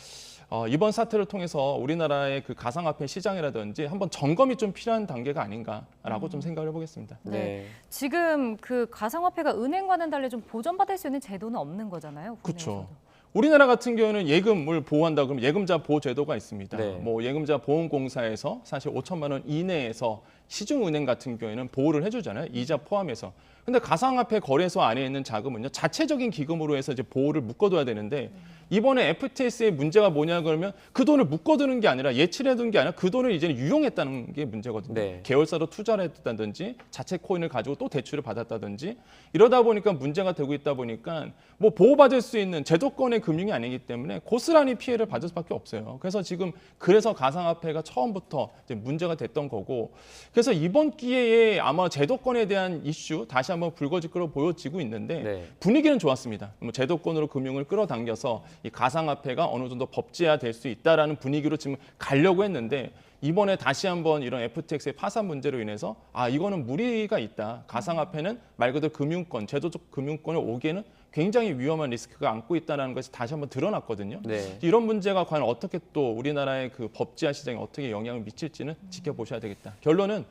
이번 사태를 통해서 우리나라의 그 가상화폐 시장이라든지 한번 점검이 좀 필요한 단계가 아닌가라고 좀 생각을 해보겠습니다. 네. 지금 그 가상화폐가 은행과는 달리 좀 보전받을 수 있는 제도는 없는 거잖아요. 그렇죠. 우리나라 같은 경우는 예금을 보호한다 그러면 예금자 보호 제도가 있습니다. 뭐 예금자 보험공사에서 사실 5천만 원 이내에서 시중은행 같은 경우에는 보호를 해주잖아요. 이자 포함해서. 근데 가상화폐 거래소 안에 있는 자금은요 자체적인 기금으로 해서 이제 보호를 묶어둬야 되는데 이번에 FTS의 문제가 뭐냐 그러면 그 돈을 묶어두는 게 아니라 예치해둔 게 아니라 그 돈을 이제는 유용했다는 게 문제거든요. 계열사로 투자를 했다든지 자체 코인을 가지고 또 대출을 받았다든지 이러다 보니까 문제가 되고 있다 보니까 뭐 보호받을 수 있는 제도권의 금융이 아니기 때문에 고스란히 피해를 받을 수밖에 없어요. 그래서 지금 그래서 가상화폐가 처음부터 이제 문제가 됐던 거고 그래서 이번 기회에 아마 제도권에 대한 이슈 다시 한번 불거질 거로 보여지고 있는데 분위기는 좋았습니다. 뭐 제도권으로 금융을 끌어당겨서 이 가상화폐가 어느 정도 법제화될 수 있다라는 분위기로 지금 가려고 했는데 이번에 다시 한번 이런 FTX의 파산 문제로 인해서 이거는 무리가 있다. 가상화폐는 말 그대로 금융권, 제도적 금융권에 오기에는 굉장히 위험한 리스크가 안고 있다는 것이 다시 한번 드러났거든요. 이런 문제가 과연 어떻게 또 우리나라의 그 법제화 시장에 어떻게 영향을 미칠지는 지켜보셔야 되겠다. 결론은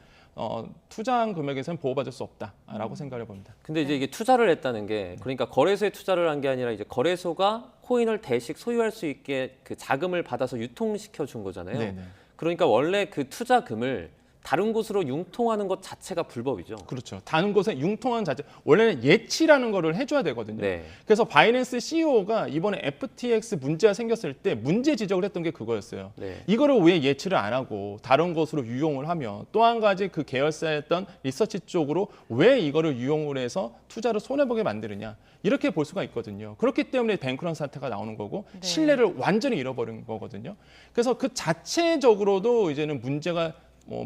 투자한 금액에서는 보호받을 수 없다라고 생각을 해봅니다. 근데 이제 이게 투자를 했다는 게 그러니까 거래소에 투자를 한 게 아니라 이제 거래소가 코인을 대식 소유할 수 있게 그 자금을 받아서 유통시켜 준 거잖아요. 네네. 그러니까 원래 그 투자금을 다른 곳으로 융통하는 것 자체가 불법이죠. 그렇죠. 다른 곳에 융통한 자체 원래는 예치라는 거를 해줘야 되거든요. 그래서 바이낸스 CEO가 이번에 FTX 문제가 생겼을 때 문제 지적을 했던 게 그거였어요. 이거를 왜 예치를 안 하고 다른 곳으로 유용을 하며 또 한 가지 그 계열사였던 리서치 쪽으로 왜 이거를 유용을 해서 투자를 손해보게 만드느냐 이렇게 볼 수가 있거든요. 그렇기 때문에 뱅크런 사태가 나오는 거고 신뢰를 완전히 잃어버린 거거든요. 그래서 그 자체적으로도 이제는 문제가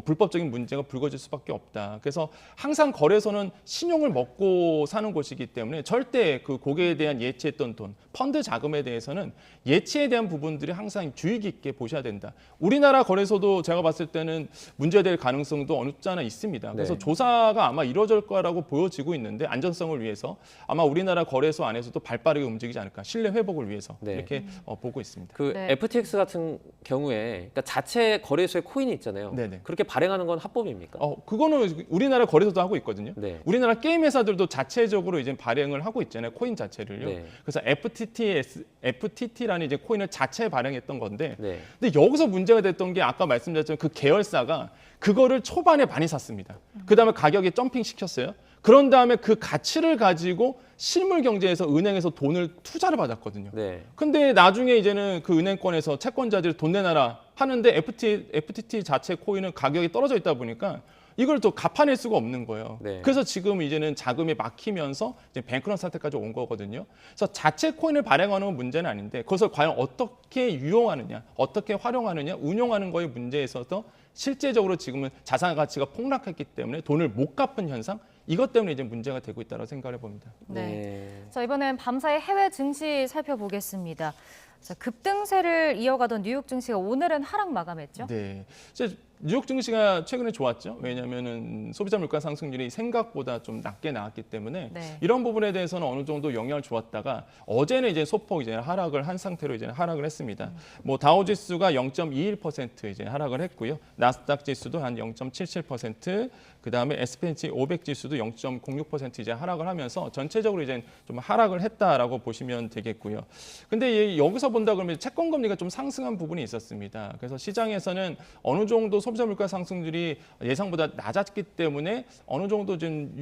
불법적인 문제가 불거질 수밖에 없다. 그래서 항상 거래소는 신용을 먹고 사는 곳이기 때문에 절대 그 고객에 대한 예치했던 돈, 펀드 자금에 대해서는 예치에 대한 부분들이 항상 주의 깊게 보셔야 된다. 우리나라 거래소도 제가 봤을 때는 문제될 가능성도 어느 때나 있습니다. 그래서 조사가 아마 이루어질 거라고 보여지고 있는데 안전성을 위해서 아마 우리나라 거래소 안에서도 발빠르게 움직이지 않을까. 신뢰 회복을 위해서 이렇게 보고 있습니다. 그 FTX 같은 경우에 그러니까 자체 거래소에 코인이 있잖아요. 그렇게 발행하는 건 합법입니까? 그거는 우리나라 거래소도 하고 있거든요. 우리나라 게임 회사들도 자체적으로 이제 발행을 하고 있잖아요. 코인 자체를요. 그래서 FTT라는 이제 코인을 자체 발행했던 건데, 근데 여기서 문제가 됐던 게 아까 말씀드렸지만 그 계열사가 그거를 초반에 많이 샀습니다. 그다음에 가격이 점핑 시켰어요. 그런 다음에 그 가치를 가지고 실물 경제에서 은행에서 돈을 투자를 받았거든요. 네. 근데 나중에 이제는 그 은행권에서 채권자들이 돈 내놔라 하는데 FTT 자체 코인은 가격이 떨어져 있다 보니까 이걸 또 갚아낼 수가 없는 거예요. 네. 그래서 지금 이제는 자금이 막히면서 이제 뱅크런 사태까지 온 거거든요. 그래서 자체 코인을 발행하는 건 문제는 아닌데 그것을 과연 어떻게 유용하느냐, 어떻게 활용하느냐, 운용하는 거에 문제에 있어서 실제적으로 지금은 자산 가치가 폭락했기 때문에 돈을 못 갚은 현상, 이것 때문에 이제 문제가 되고 있다고 생각해 봅니다. 네. 자, 이번엔 밤사이 해외 증시 살펴보겠습니다. 자, 급등세를 이어가던 뉴욕 증시가 오늘은 하락 마감했죠? 네. 뉴욕 증시가 최근에 좋았죠. 왜냐하면은 소비자 물가 상승률이 생각보다 좀 낮게 나왔기 때문에 네. 이런 부분에 대해서는 어느 정도 영향을 주었다가 어제는 이제 소폭 이제 하락을 한 상태로 이제 하락을 했습니다. 뭐 다우 지수가 0.21% 이제 하락을 했고요. 나스닥 지수도 한 0.77%, 그다음에 S&P 500 지수도 0.06% 이제 하락을 하면서 전체적으로 이제 좀 하락을 했다라고 보시면 되겠고요. 근데 여기서 본다 그러면 채권 금리가 좀 상승한 부분이 있었습니다. 그래서 시장에서는 어느 정도 소비자 물가 상승률이 예상보다 낮았기 때문에 어느 정도 좀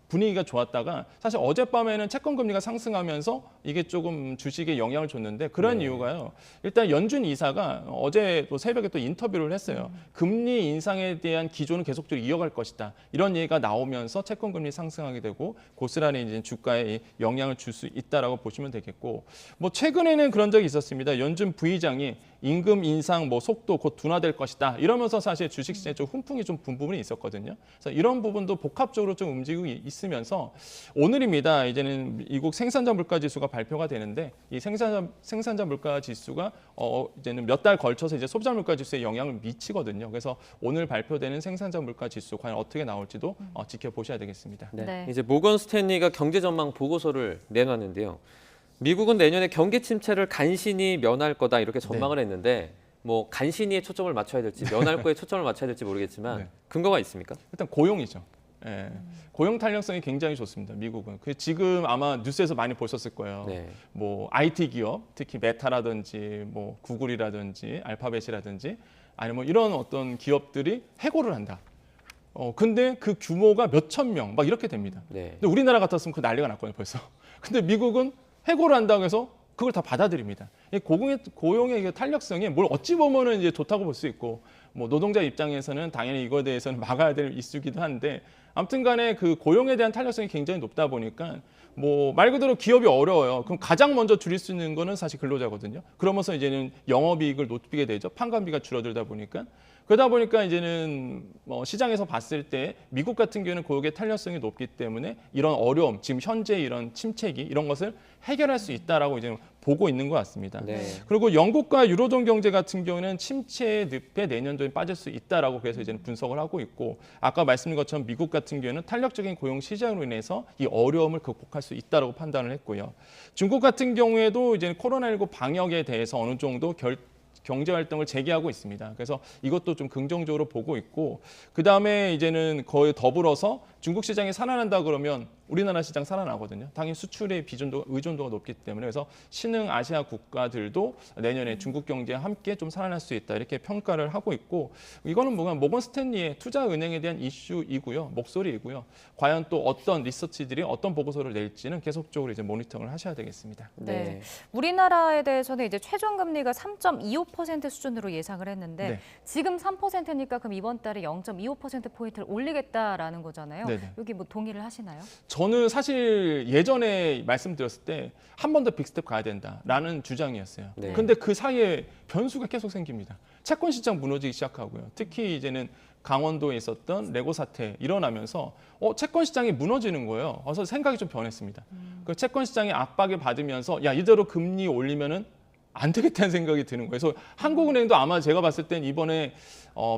분위기가 좋았다가 사실 어젯밤에는 채권 금리가 상승하면서 이게 조금 주식에 영향을 줬는데 그런 이유가요. 일단 연준 이사가 어제 또 새벽에 또 인터뷰를 했어요. 금리 인상에 대한 기조는 계속적으로 이어갈 것이다. 이런 얘기가 나오면서 채권 금리 상승하게 되고 고스란히 이제 주가에 영향을 줄 수 있다라고 보시면 되겠고, 뭐 최근에는 그런 적이 있었습니다. 연준 부의장이 임금 인상 뭐 속도 곧 둔화될 것이다 이러면서 사실 주식시장에 좀 훈풍이 좀 분 부분이 있었거든요. 그래서 이런 부분도 복합적으로 좀 움직이고 있으면서 오늘입니다. 이제는 미국 생산자 물가 지수가 발표가 되는데 이 생산자 물가 지수가 이제는 몇 달 걸쳐서 이제 소비자 물가 지수에 영향을 미치거든요. 그래서 오늘 발표되는 생산자 물가 지수 과연 어떻게 나올지도 지켜보셔야 되겠습니다. 네. 이제 모건 스탠리가 경제 전망 보고서를 내놨는데요. 미국은 내년에 경기 침체를 간신히 면할 거다 이렇게 전망을 했는데 뭐 간신히에 초점을 맞춰야 될지 면할 거에 초점을 맞춰야 될지 모르겠지만 근거가 있습니까? 일단 고용이죠. 예. 고용 탄력성이 굉장히 좋습니다. 미국은. 지금 아마 뉴스에서 많이 보셨을 거예요. 네. 뭐 IT 기업, 특히 메타라든지 뭐 구글이라든지 알파벳이라든지 아니면 뭐 이런 어떤 기업들이 해고를 한다. 근데 그 규모가 몇천 명 막 이렇게 됩니다. 네. 근데 우리나라 같았으면 그 난리가 났거든요, 벌써. 근데 미국은 해고를 한다고 해서 그걸 다 받아들입니다. 고용의 탄력성이 뭘 어찌 보면은 이제 좋다고 볼 수 있고, 뭐 노동자 입장에서는 당연히 이거에 대해서는 막아야 될 이슈기도 한데, 아무튼간에 그 고용에 대한 탄력성이 굉장히 높다 보니까 뭐 말 그대로 기업이 어려워요. 그럼 가장 먼저 줄일 수 있는 거는 사실 근로자거든요. 그러면서 이제는 영업이익을 높이게 되죠. 판관비가 줄어들다 보니까. 그러다 보니까 이제는 뭐 시장에서 봤을 때 미국 같은 경우는 고용의 탄력성이 높기 때문에 이런 어려움, 지금 현재 이런 침체기 이런 것을 해결할 수 있다라고 이제 보고 있는 것 같습니다. 네. 그리고 영국과 유로존 경제 같은 경우는 침체의 늪에 내년도에 빠질 수 있다라고 그래서 이제는 분석을 하고 있고, 아까 말씀드린 것처럼 미국 같은 경우는 탄력적인 고용 시장으로 인해서 이 어려움을 극복할 수 있다라고 판단을 했고요. 중국 같은 경우에도 이제 코로나19 방역에 대해서 어느 정도 경제 활동을 재개하고 있습니다. 그래서 이것도 좀 긍정적으로 보고 있고, 그다음에 이제는 거의 더불어서 중국 시장이 살아난다 그러면 우리나라 시장 살아나거든요. 당연히 수출의 의존도가 높기 때문에, 그래서 신흥 아시아 국가들도 내년에 중국 경제와 함께 좀 살아날 수 있다 이렇게 평가를 하고 있고, 이거는 뭔가 모건 스탠리의 투자 은행에 대한 이슈이고요, 목소리이고요. 과연 또 어떤 리서치들이 어떤 보고서를 낼지는 계속적으로 이제 모니터링을 하셔야 되겠습니다. 네. 우리나라에 대해서는 이제 최종 금리가 3.25% 수준으로 예상을 했는데 네. 지금 3%니까 그럼 이번 달에 0.25%포인트를 올리겠다라는 거잖아요. 네네. 여기 뭐 동의를 하시나요? 저는 사실 예전에 말씀드렸을 때 한 번 더 빅스텝 가야 된다라는 주장이었어요. 네. 근데 그 사이에 변수가 계속 생깁니다. 채권 시장 무너지기 시작하고요. 특히 이제는 강원도에 있었던 레고 사태 일어나면서 채권 시장이 무너지는 거예요. 그래서 생각이 좀 변했습니다. 그 채권 시장이 압박을 받으면서 야, 이대로 금리 올리면은 안 되겠다는 생각이 드는 거예요. 그래서 한국은행도 아마 제가 봤을 땐 이번에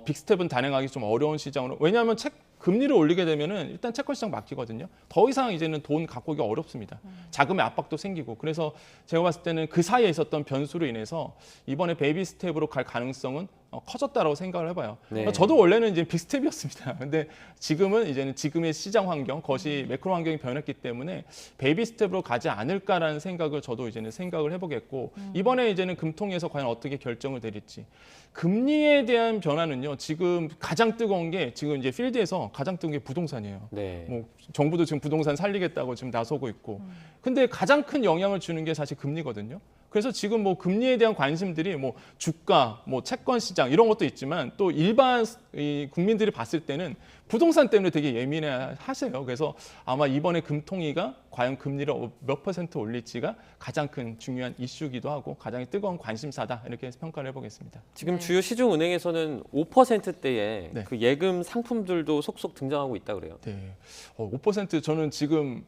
빅스텝은 단행하기 좀 어려운 시장으로, 왜냐하면 금리를 올리게 되면은 일단 채권 시장 막히거든요. 더 이상 이제는 돈 갖고 오기가 어렵습니다. 자금의 압박도 생기고, 그래서 제가 봤을 때는 그 사이에 있었던 변수로 인해서 이번에 베이비 스텝으로 갈 가능성은 커졌다라고 생각을 해봐요. 네. 저도 원래는 이제 빅스텝이었습니다. 근데 지금은 이제는 지금의 시장 환경, 그것이 매크로 환경이 변했기 때문에 베이비 스텝으로 가지 않을까라는 생각을 저도 이제는 생각을 해보겠고 이번에 이제는 금통위에서 과연 어떻게 결정을 내릴지. 금리에 대한 변화는요. 지금 가장 뜨거운 게 지금 이제 필드에서 가장 뜨거운 게 부동산이에요. 네. 뭐 정부도 지금 부동산 살리겠다고 지금 나서고 있고. 근데 가장 큰 영향을 주는 게 사실 금리거든요. 그래서 지금 뭐 금리에 대한 관심들이 뭐 주가, 뭐 채권 시장 이런 것도 있지만 또 일반 이 국민들이 봤을 때는 부동산 때문에 되게 예민해 하세요. 그래서 아마 이번에 금통위가 과연 금리를 몇 % 올릴지가 가장 큰 중요한 이슈기도 하고 가장 뜨거운 관심사다 이렇게 평가를 해보겠습니다. 지금 주요 시중은행에서는 5%대의 네. 그 예금 상품들도 속속 등장하고 있다 그래요. 네, 5% 저는 지금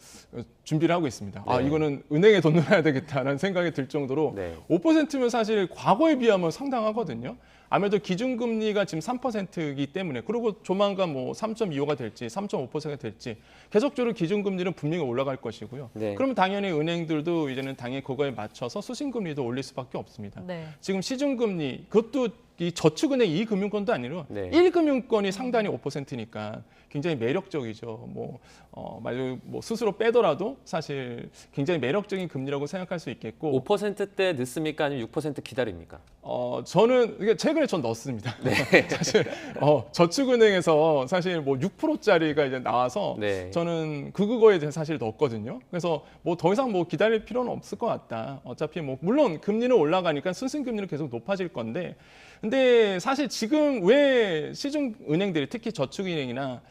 준비를 하고 있습니다. 아 네. 이거는 은행에 돈 넣어야 되겠다라는 생각이 들 정도로 네. 5%면 사실 과거에 비하면 상당하거든요. 아무래도 기준금리가 지금 3%이기 때문에 그리고 조만간 뭐 3.25가 될지 3.5%가 될지 계속적으로 기준금리는 분명히 올라갈 것이고요. 네. 그러면 당연히 은행들도 이제는 당연히 그거에 맞춰서 수신금리도 올릴 수밖에 없습니다. 네. 지금 시중금리 그것도 이 저축은행 2금융권도 아니라 네. 1금융권이 상단이 5%니까 굉장히 매력적이죠. 말로 뭐 스스로 빼더라도 사실 굉장히 매력적인 금리라고 생각할 수 있겠고 5%대 넣습니까? 아니면 6% 기다립니까? 저는 이게 최근에 전 넣었습니다. 네. 사실 저축은행에서 사실 뭐 6%짜리가 이제 나와서 네. 저는 그거에 대해 사실 넣었거든요. 그래서 뭐 더 이상 뭐 기다릴 필요는 없을 것 같다. 어차피 뭐 물론 금리는 올라가니까 순수금리는 계속 높아질 건데 근데 사실 지금 왜 시중 은행들이 특히 저축은행이나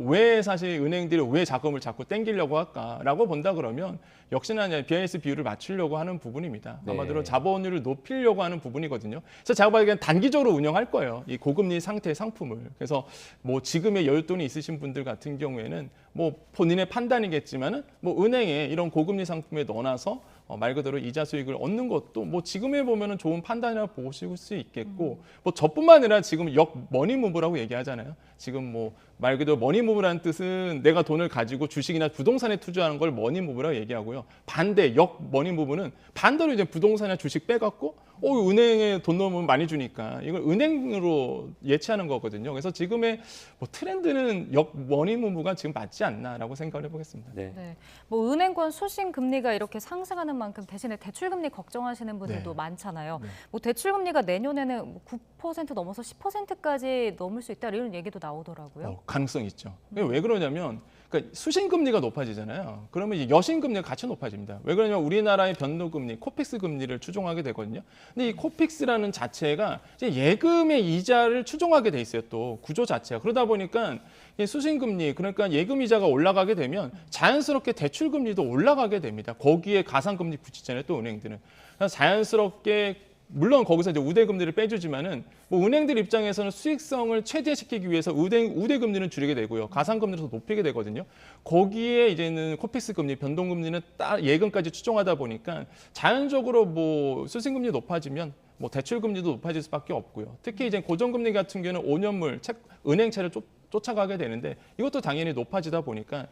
왜 사실 은행들이 왜 자금을 자꾸 땡기려고 할까라고 본다 그러면 역시나 BIS 비율을 맞추려고 하는 부분입니다. 네. 아마도 자본율을 높이려고 하는 부분이거든요. 그래서 제가 보기엔 단기적으로 운영할 거예요. 이 고금리 상태의 상품을. 그래서 뭐 지금의 여윳돈이 있으신 분들 같은 경우에는 뭐 본인의 판단이겠지만은 뭐 은행에 이런 고금리 상품에 넣어놔서 말 그대로 이자 수익을 얻는 것도 뭐 지금에 보면은 좋은 판단이라고 보실 수 있겠고 뭐 저뿐만 아니라 지금 역 머니무브라고 얘기하잖아요. 지금 뭐 말 그대로 머니무브라는 뜻은 내가 돈을 가지고 주식이나 부동산에 투자하는 걸 머니무브라고 얘기하고요. 반대 역 머니무브는 반대로 이제 부동산이나 주식 빼갖고 은행에 돈 넣으면 많이 주니까 이걸 은행으로 예치하는 거거든요. 그래서 지금의 뭐 트렌드는 역 머니무브가 지금 맞지 않나라고 생각을 해보겠습니다. 네. 네. 뭐 은행권 수신 금리가 이렇게 상승하는 만큼 대신에 대출 금리 걱정하시는 분들도 네. 많잖아요. 네. 뭐 대출 금리가 내년에는 9% 넘어서 10%까지 넘을 수 있다 이런 얘기도 나오더라고요. 가능성이 있죠. 왜 그러냐면 그러니까 수신금리가 높아지잖아요. 그러면 이제 여신금리가 같이 높아집니다. 왜 그러냐면 우리나라의 변동금리, 코픽스 금리를 추종하게 되거든요. 근데 이 코픽스라는 자체가 이제 예금의 이자를 추종하게 돼 있어요. 또 구조 자체가. 그러다 보니까 이 수신금리, 그러니까 예금 이자가 올라가게 되면 자연스럽게 대출금리도 올라가게 됩니다. 거기에 가상금리 붙이잖아요. 또 은행들은. 그래서 자연스럽게 물론 거기서 이제 우대금리를 빼주지만은 뭐 은행들 입장에서는 수익성을 최대시키기 위해서 우대금리는 줄이게 되고요. 가상금리를 더 높이게 되거든요. 거기에 이제는 코픽스 금리, 변동금리는 예금까지 추종하다 보니까 자연적으로 뭐 수신금리 높아지면 뭐 대출금리도 높아질 수밖에 없고요. 특히 이제 고정금리 같은 경우는 5년물 은행채를 쫓아가게 되는데 이것도 당연히 높아지다 보니까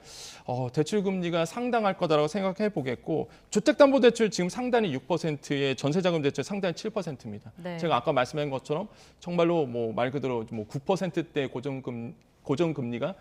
대출금리가 상당할 거다라고 생각해 보겠고 주택담보대출 지금 상단이 6%의 전세자금 대출 상단이 7%입니다. 네. 제가 아까 말씀한 것처럼 정말로 뭐 말 그대로 뭐 9%대 고정금리가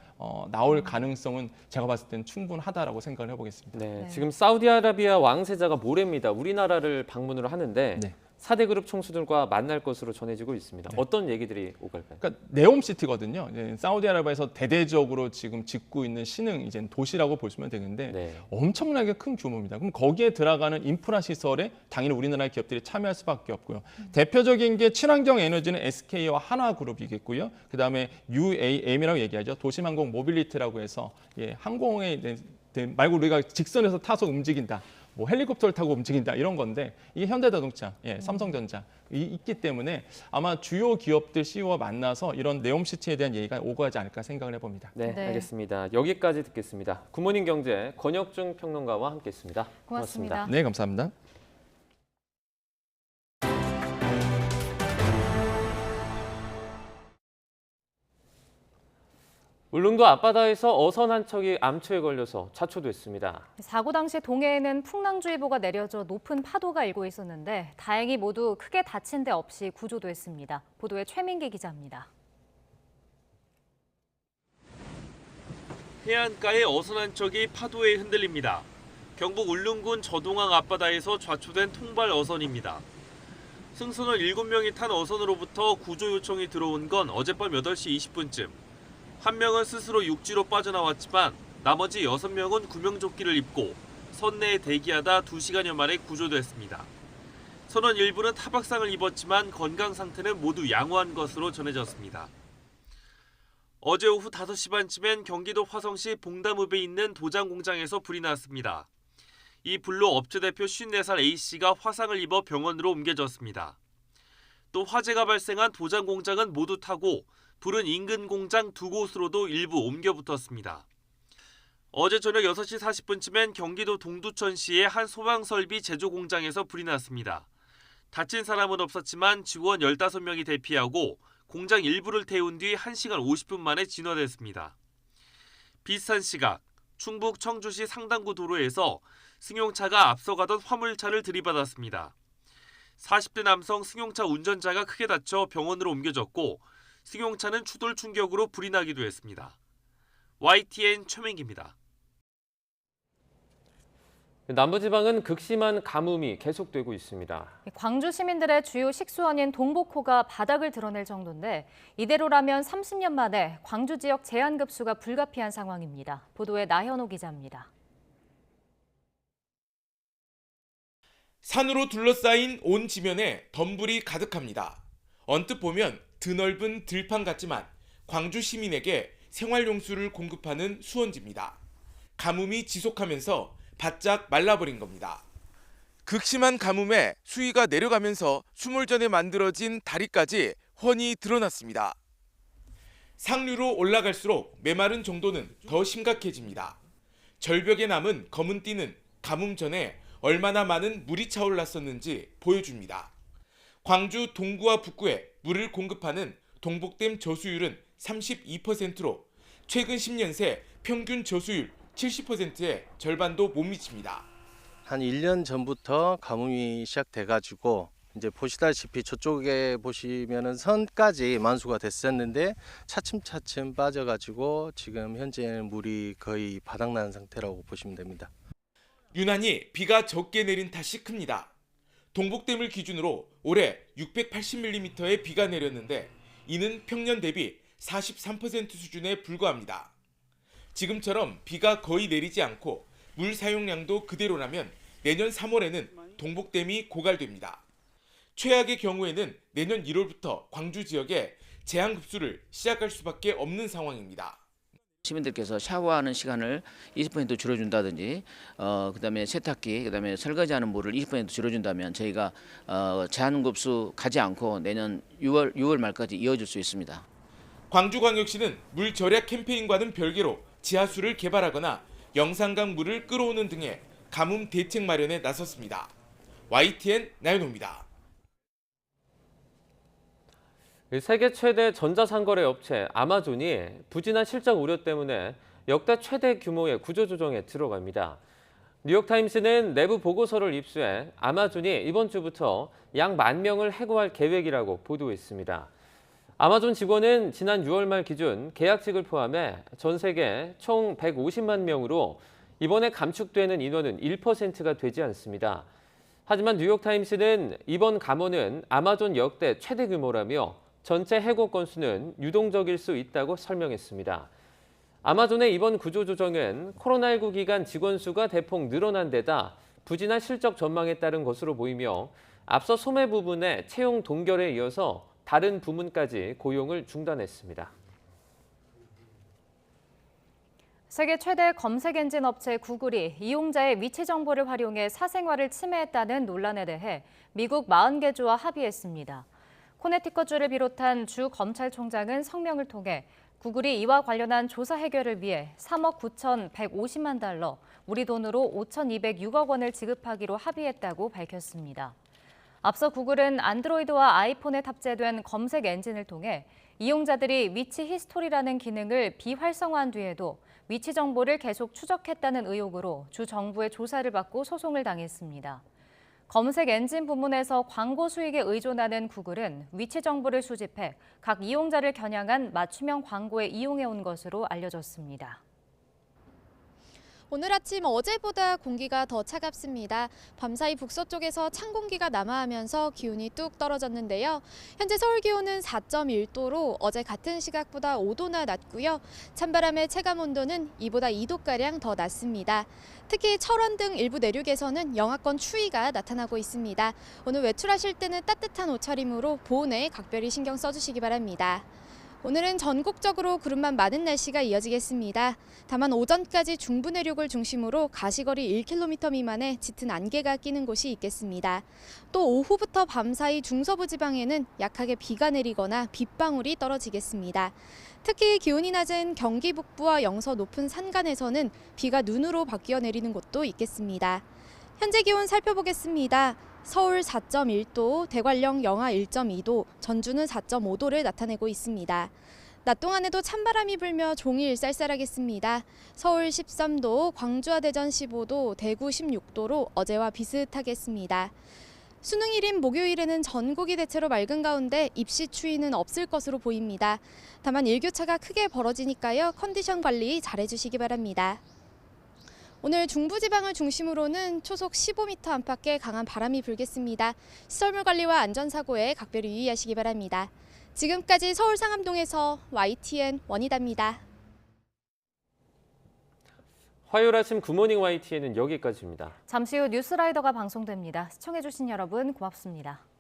나올 가능성은 제가 봤을 때는 충분하다라고 생각을 해보겠습니다. 네. 지금 사우디아라비아 왕세자가 모레입니다. 우리나라를 방문을 하는데 네. 4대 그룹 총수들과 만날 것으로 전해지고 있습니다. 네. 어떤 얘기들이 오갈까요? 그러니까 네옴시티거든요. 사우디아라비아에서 대대적으로 지금 짓고 있는 신흥 이제 도시라고 보시면 되는데 네. 엄청나게 큰 규모입니다. 그럼 거기에 들어가는 인프라 시설에 당연히 우리나라의 기업들이 참여할 수밖에 없고요. 대표적인 게 친환경 에너지는 SK와 한화그룹이겠고요. 그다음에 UAM이라고 얘기하죠. 도심항공 모빌리티라고 해서 항공에 말고 우리가 직선에서 타서 움직인다. 뭐 헬리콥터를 타고 움직인다 이런 건데 이게 현대자동차, 삼성전자 있기 때문에 아마 주요 기업들 CEO와 만나서 이런 네옴시티에 대한 얘기가 오가지 않을까 생각을 해봅니다. 네, 알겠습니다. 여기까지 듣겠습니다. 굿모닝 경제 권혁중 평론가와 함께했습니다. 고맙습니다. 네, 감사합니다. 울릉도 앞바다에서 어선 한 척이 암초에 걸려서 자초됐습니다. 사고 당시 동해에는 풍랑주의보가 내려져 높은 파도가 일고 있었는데 다행히 모두 크게 다친 데 없이 구조됐습니다. 보도에 최민기 기자입니다. 해안가의 어선 한 척이 파도에 흔들립니다. 경북 울릉군 저동항 앞바다에서 좌초된 통발 어선입니다. 승선원 7명이 탄 어선으로부터 구조 요청이 들어온 건 어젯밤 8시 20분쯤. 한 명은 스스로 육지로 빠져나왔지만 나머지 6명은 구명조끼를 입고 선내에 대기하다 2시간여 만에 구조됐습니다. 선원 일부는 타박상을 입었지만 건강 상태는 모두 양호한 것으로 전해졌습니다. 어제 오후 5시 반쯤엔 경기도 화성시 봉담읍에 있는 도장 공장에서 불이 났습니다. 이 불로 업체 대표 54살 A씨가 화상을 입어 병원으로 옮겨졌습니다. 또 화재가 발생한 도장 공장은 모두 타고 불은 인근 공장 2곳으로도 일부 옮겨 붙었습니다. 어제 저녁 6시 40분쯤엔 경기도 동두천시의 한 소방설비 제조 공장에서 불이 났습니다. 다친 사람은 없었지만 직원 15명이 대피하고 공장 일부를 태운 뒤 1시간 50분 만에 진화됐습니다. 비슷한 시각 충북 청주시 상당구 도로에서 승용차가 앞서가던 화물차를 들이받았습니다. 40대 남성 승용차 운전자가 크게 다쳐 병원으로 옮겨졌고 승용차는 추돌 충격으로 불이 나기도 했습니다. YTN 최민기입니다. 남부지방은 극심한 가뭄이 계속되고 있습니다. 광주 시민들의 주요 식수원인 동복호가 바닥을 드러낼 정도인데 이대로라면 30년 만에 광주 지역 제한급수가 불가피한 상황입니다. 보도에 나현호 기자입니다. 산으로 둘러싸인 온 지면에 덤불이 가득합니다. 언뜻 보면 드넓은 들판 같지만 광주 시민에게 생활용수를 공급하는 수원지입니다. 가뭄이 지속하면서 바짝 말라버린 겁니다. 극심한 가뭄에 수위가 내려가면서 수몰 전에 만들어진 다리까지 훤히 드러났습니다. 상류로 올라갈수록 메마른 정도는 더 심각해집니다. 절벽에 남은 검은 띠는 가뭄 전에 얼마나 많은 물이 차올랐었는지 보여줍니다. 광주 동구와 북구에 물을 공급하는 동복댐 저수율은 32%로 최근 10년 새 평균 저수율 70%의 절반도 못 미칩니다. 한 1년 전부터 가뭄이 시작돼가지고 이제 보시다시피 저쪽에 보시면은 선까지 만수가 됐었는데 차츰차츰 빠져가지고 지금 현재는 물이 거의 바닥난 상태라고 보시면 됩니다. 유난히 비가 적게 내린 탓이 큽니다. 동복댐을 기준으로 올해 680mm의 비가 내렸는데 이는 평년 대비 43% 수준에 불과합니다. 지금처럼 비가 거의 내리지 않고 물 사용량도 그대로라면 내년 3월에는 동복댐이 고갈됩니다. 최악의 경우에는 내년 1월부터 광주 지역에 제한급수를 시작할 수밖에 없는 상황입니다. 시민들께서 샤워하는 시간을 20% 줄여준다든지 그다음에 세탁기, 그다음에 설거지하는 물을 20% 줄여준다면 저희가 제한급수 가지 않고 내년 6월 말까지 이어질 수 있습니다. 광주광역시는 물 절약 캠페인과는 별개로 지하수를 개발하거나 영산강 물을 끌어오는 등의 가뭄 대책 마련에 나섰습니다. YTN 나연호입니다. 세계 최대 전자상거래 업체 아마존이 부진한 실적 우려 때문에 역대 최대 규모의 구조조정에 들어갑니다. 뉴욕타임스는 내부 보고서를 입수해 아마존이 이번 주부터 약 10,000명을 해고할 계획이라고 보도했습니다. 아마존 직원은 지난 6월 말 기준 계약직을 포함해 전 세계 총 150만 명으로 이번에 감축되는 인원은 1%가 되지 않습니다. 하지만 뉴욕타임스는 이번 감원은 아마존 역대 최대 규모라며 전체 해고 건수는 유동적일 수 있다고 설명했습니다. 아마존의 이번 구조조정은 코로나19 기간 직원 수가 대폭 늘어난 데다 부진한 실적 전망에 따른 것으로 보이며 앞서 소매 부분의 채용 동결에 이어서 다른 부문까지 고용을 중단했습니다. 세계 최대 검색 엔진 업체 구글이 이용자의 위치 정보를 활용해 사생활을 침해했다는 논란에 대해 미국 40개 주와 합의했습니다. 코네티컷주를 비롯한 주 검찰총장은 성명을 통해 구글이 이와 관련한 조사 해결을 위해 3억 9,150만 달러, 우리 돈으로 5,206억 원을 지급하기로 합의했다고 밝혔습니다. 앞서 구글은 안드로이드와 아이폰에 탑재된 검색 엔진을 통해 이용자들이 위치 히스토리라는 기능을 비활성화한 뒤에도 위치 정보를 계속 추적했다는 의혹으로 주 정부의 조사를 받고 소송을 당했습니다. 검색 엔진 부문에서 광고 수익에 의존하는 구글은 위치 정보를 수집해 각 이용자를 겨냥한 맞춤형 광고에 이용해온 것으로 알려졌습니다. 오늘 아침 어제보다 공기가 더 차갑습니다. 밤사이 북서쪽에서 찬 공기가 남하하면서 기온이 뚝 떨어졌는데요. 현재 서울 기온은 4.1도로 어제 같은 시각보다 5도나 낮고요. 찬바람의 체감 온도는 이보다 2도가량 더 낮습니다. 특히 철원 등 일부 내륙에서는 영하권 추위가 나타나고 있습니다. 오늘 외출하실 때는 따뜻한 옷차림으로 보온에 각별히 신경 써주시기 바랍니다. 오늘은 전국적으로 구름만 많은 날씨가 이어지겠습니다. 다만 오전까지 중부 내륙을 중심으로 가시거리 1km 미만의 짙은 안개가 끼는 곳이 있겠습니다. 또 오후부터 밤사이 중서부 지방에는 약하게 비가 내리거나 빗방울이 떨어지겠습니다. 특히 기온이 낮은 경기 북부와 영서 높은 산간에서는 비가 눈으로 바뀌어 내리는 곳도 있겠습니다. 현재 기온 살펴보겠습니다. 서울 4.1도, 대관령 영하 1.2도, 전주는 4.5도를 나타내고 있습니다. 낮 동안에도 찬바람이 불며 종일 쌀쌀하겠습니다. 서울 13도, 광주와 대전 15도, 대구 16도로 어제와 비슷하겠습니다. 수능일인 목요일에는 전국이 대체로 맑은 가운데 입시 추위는 없을 것으로 보입니다. 다만 일교차가 크게 벌어지니까요. 컨디션 관리 잘해주시기 바랍니다. 오늘 중부지방을 중심으로는 초속 15m 안팎의 강한 바람이 불겠습니다. 시설물 관리와 안전사고에 각별히 유의하시기 바랍니다. 지금까지 서울 상암동에서 YTN 원희다입니다. 화요일 아침 굿모닝 YTN은 여기까지입니다. 잠시 후 뉴스라이더가 방송됩니다. 시청해주신 여러분 고맙습니다.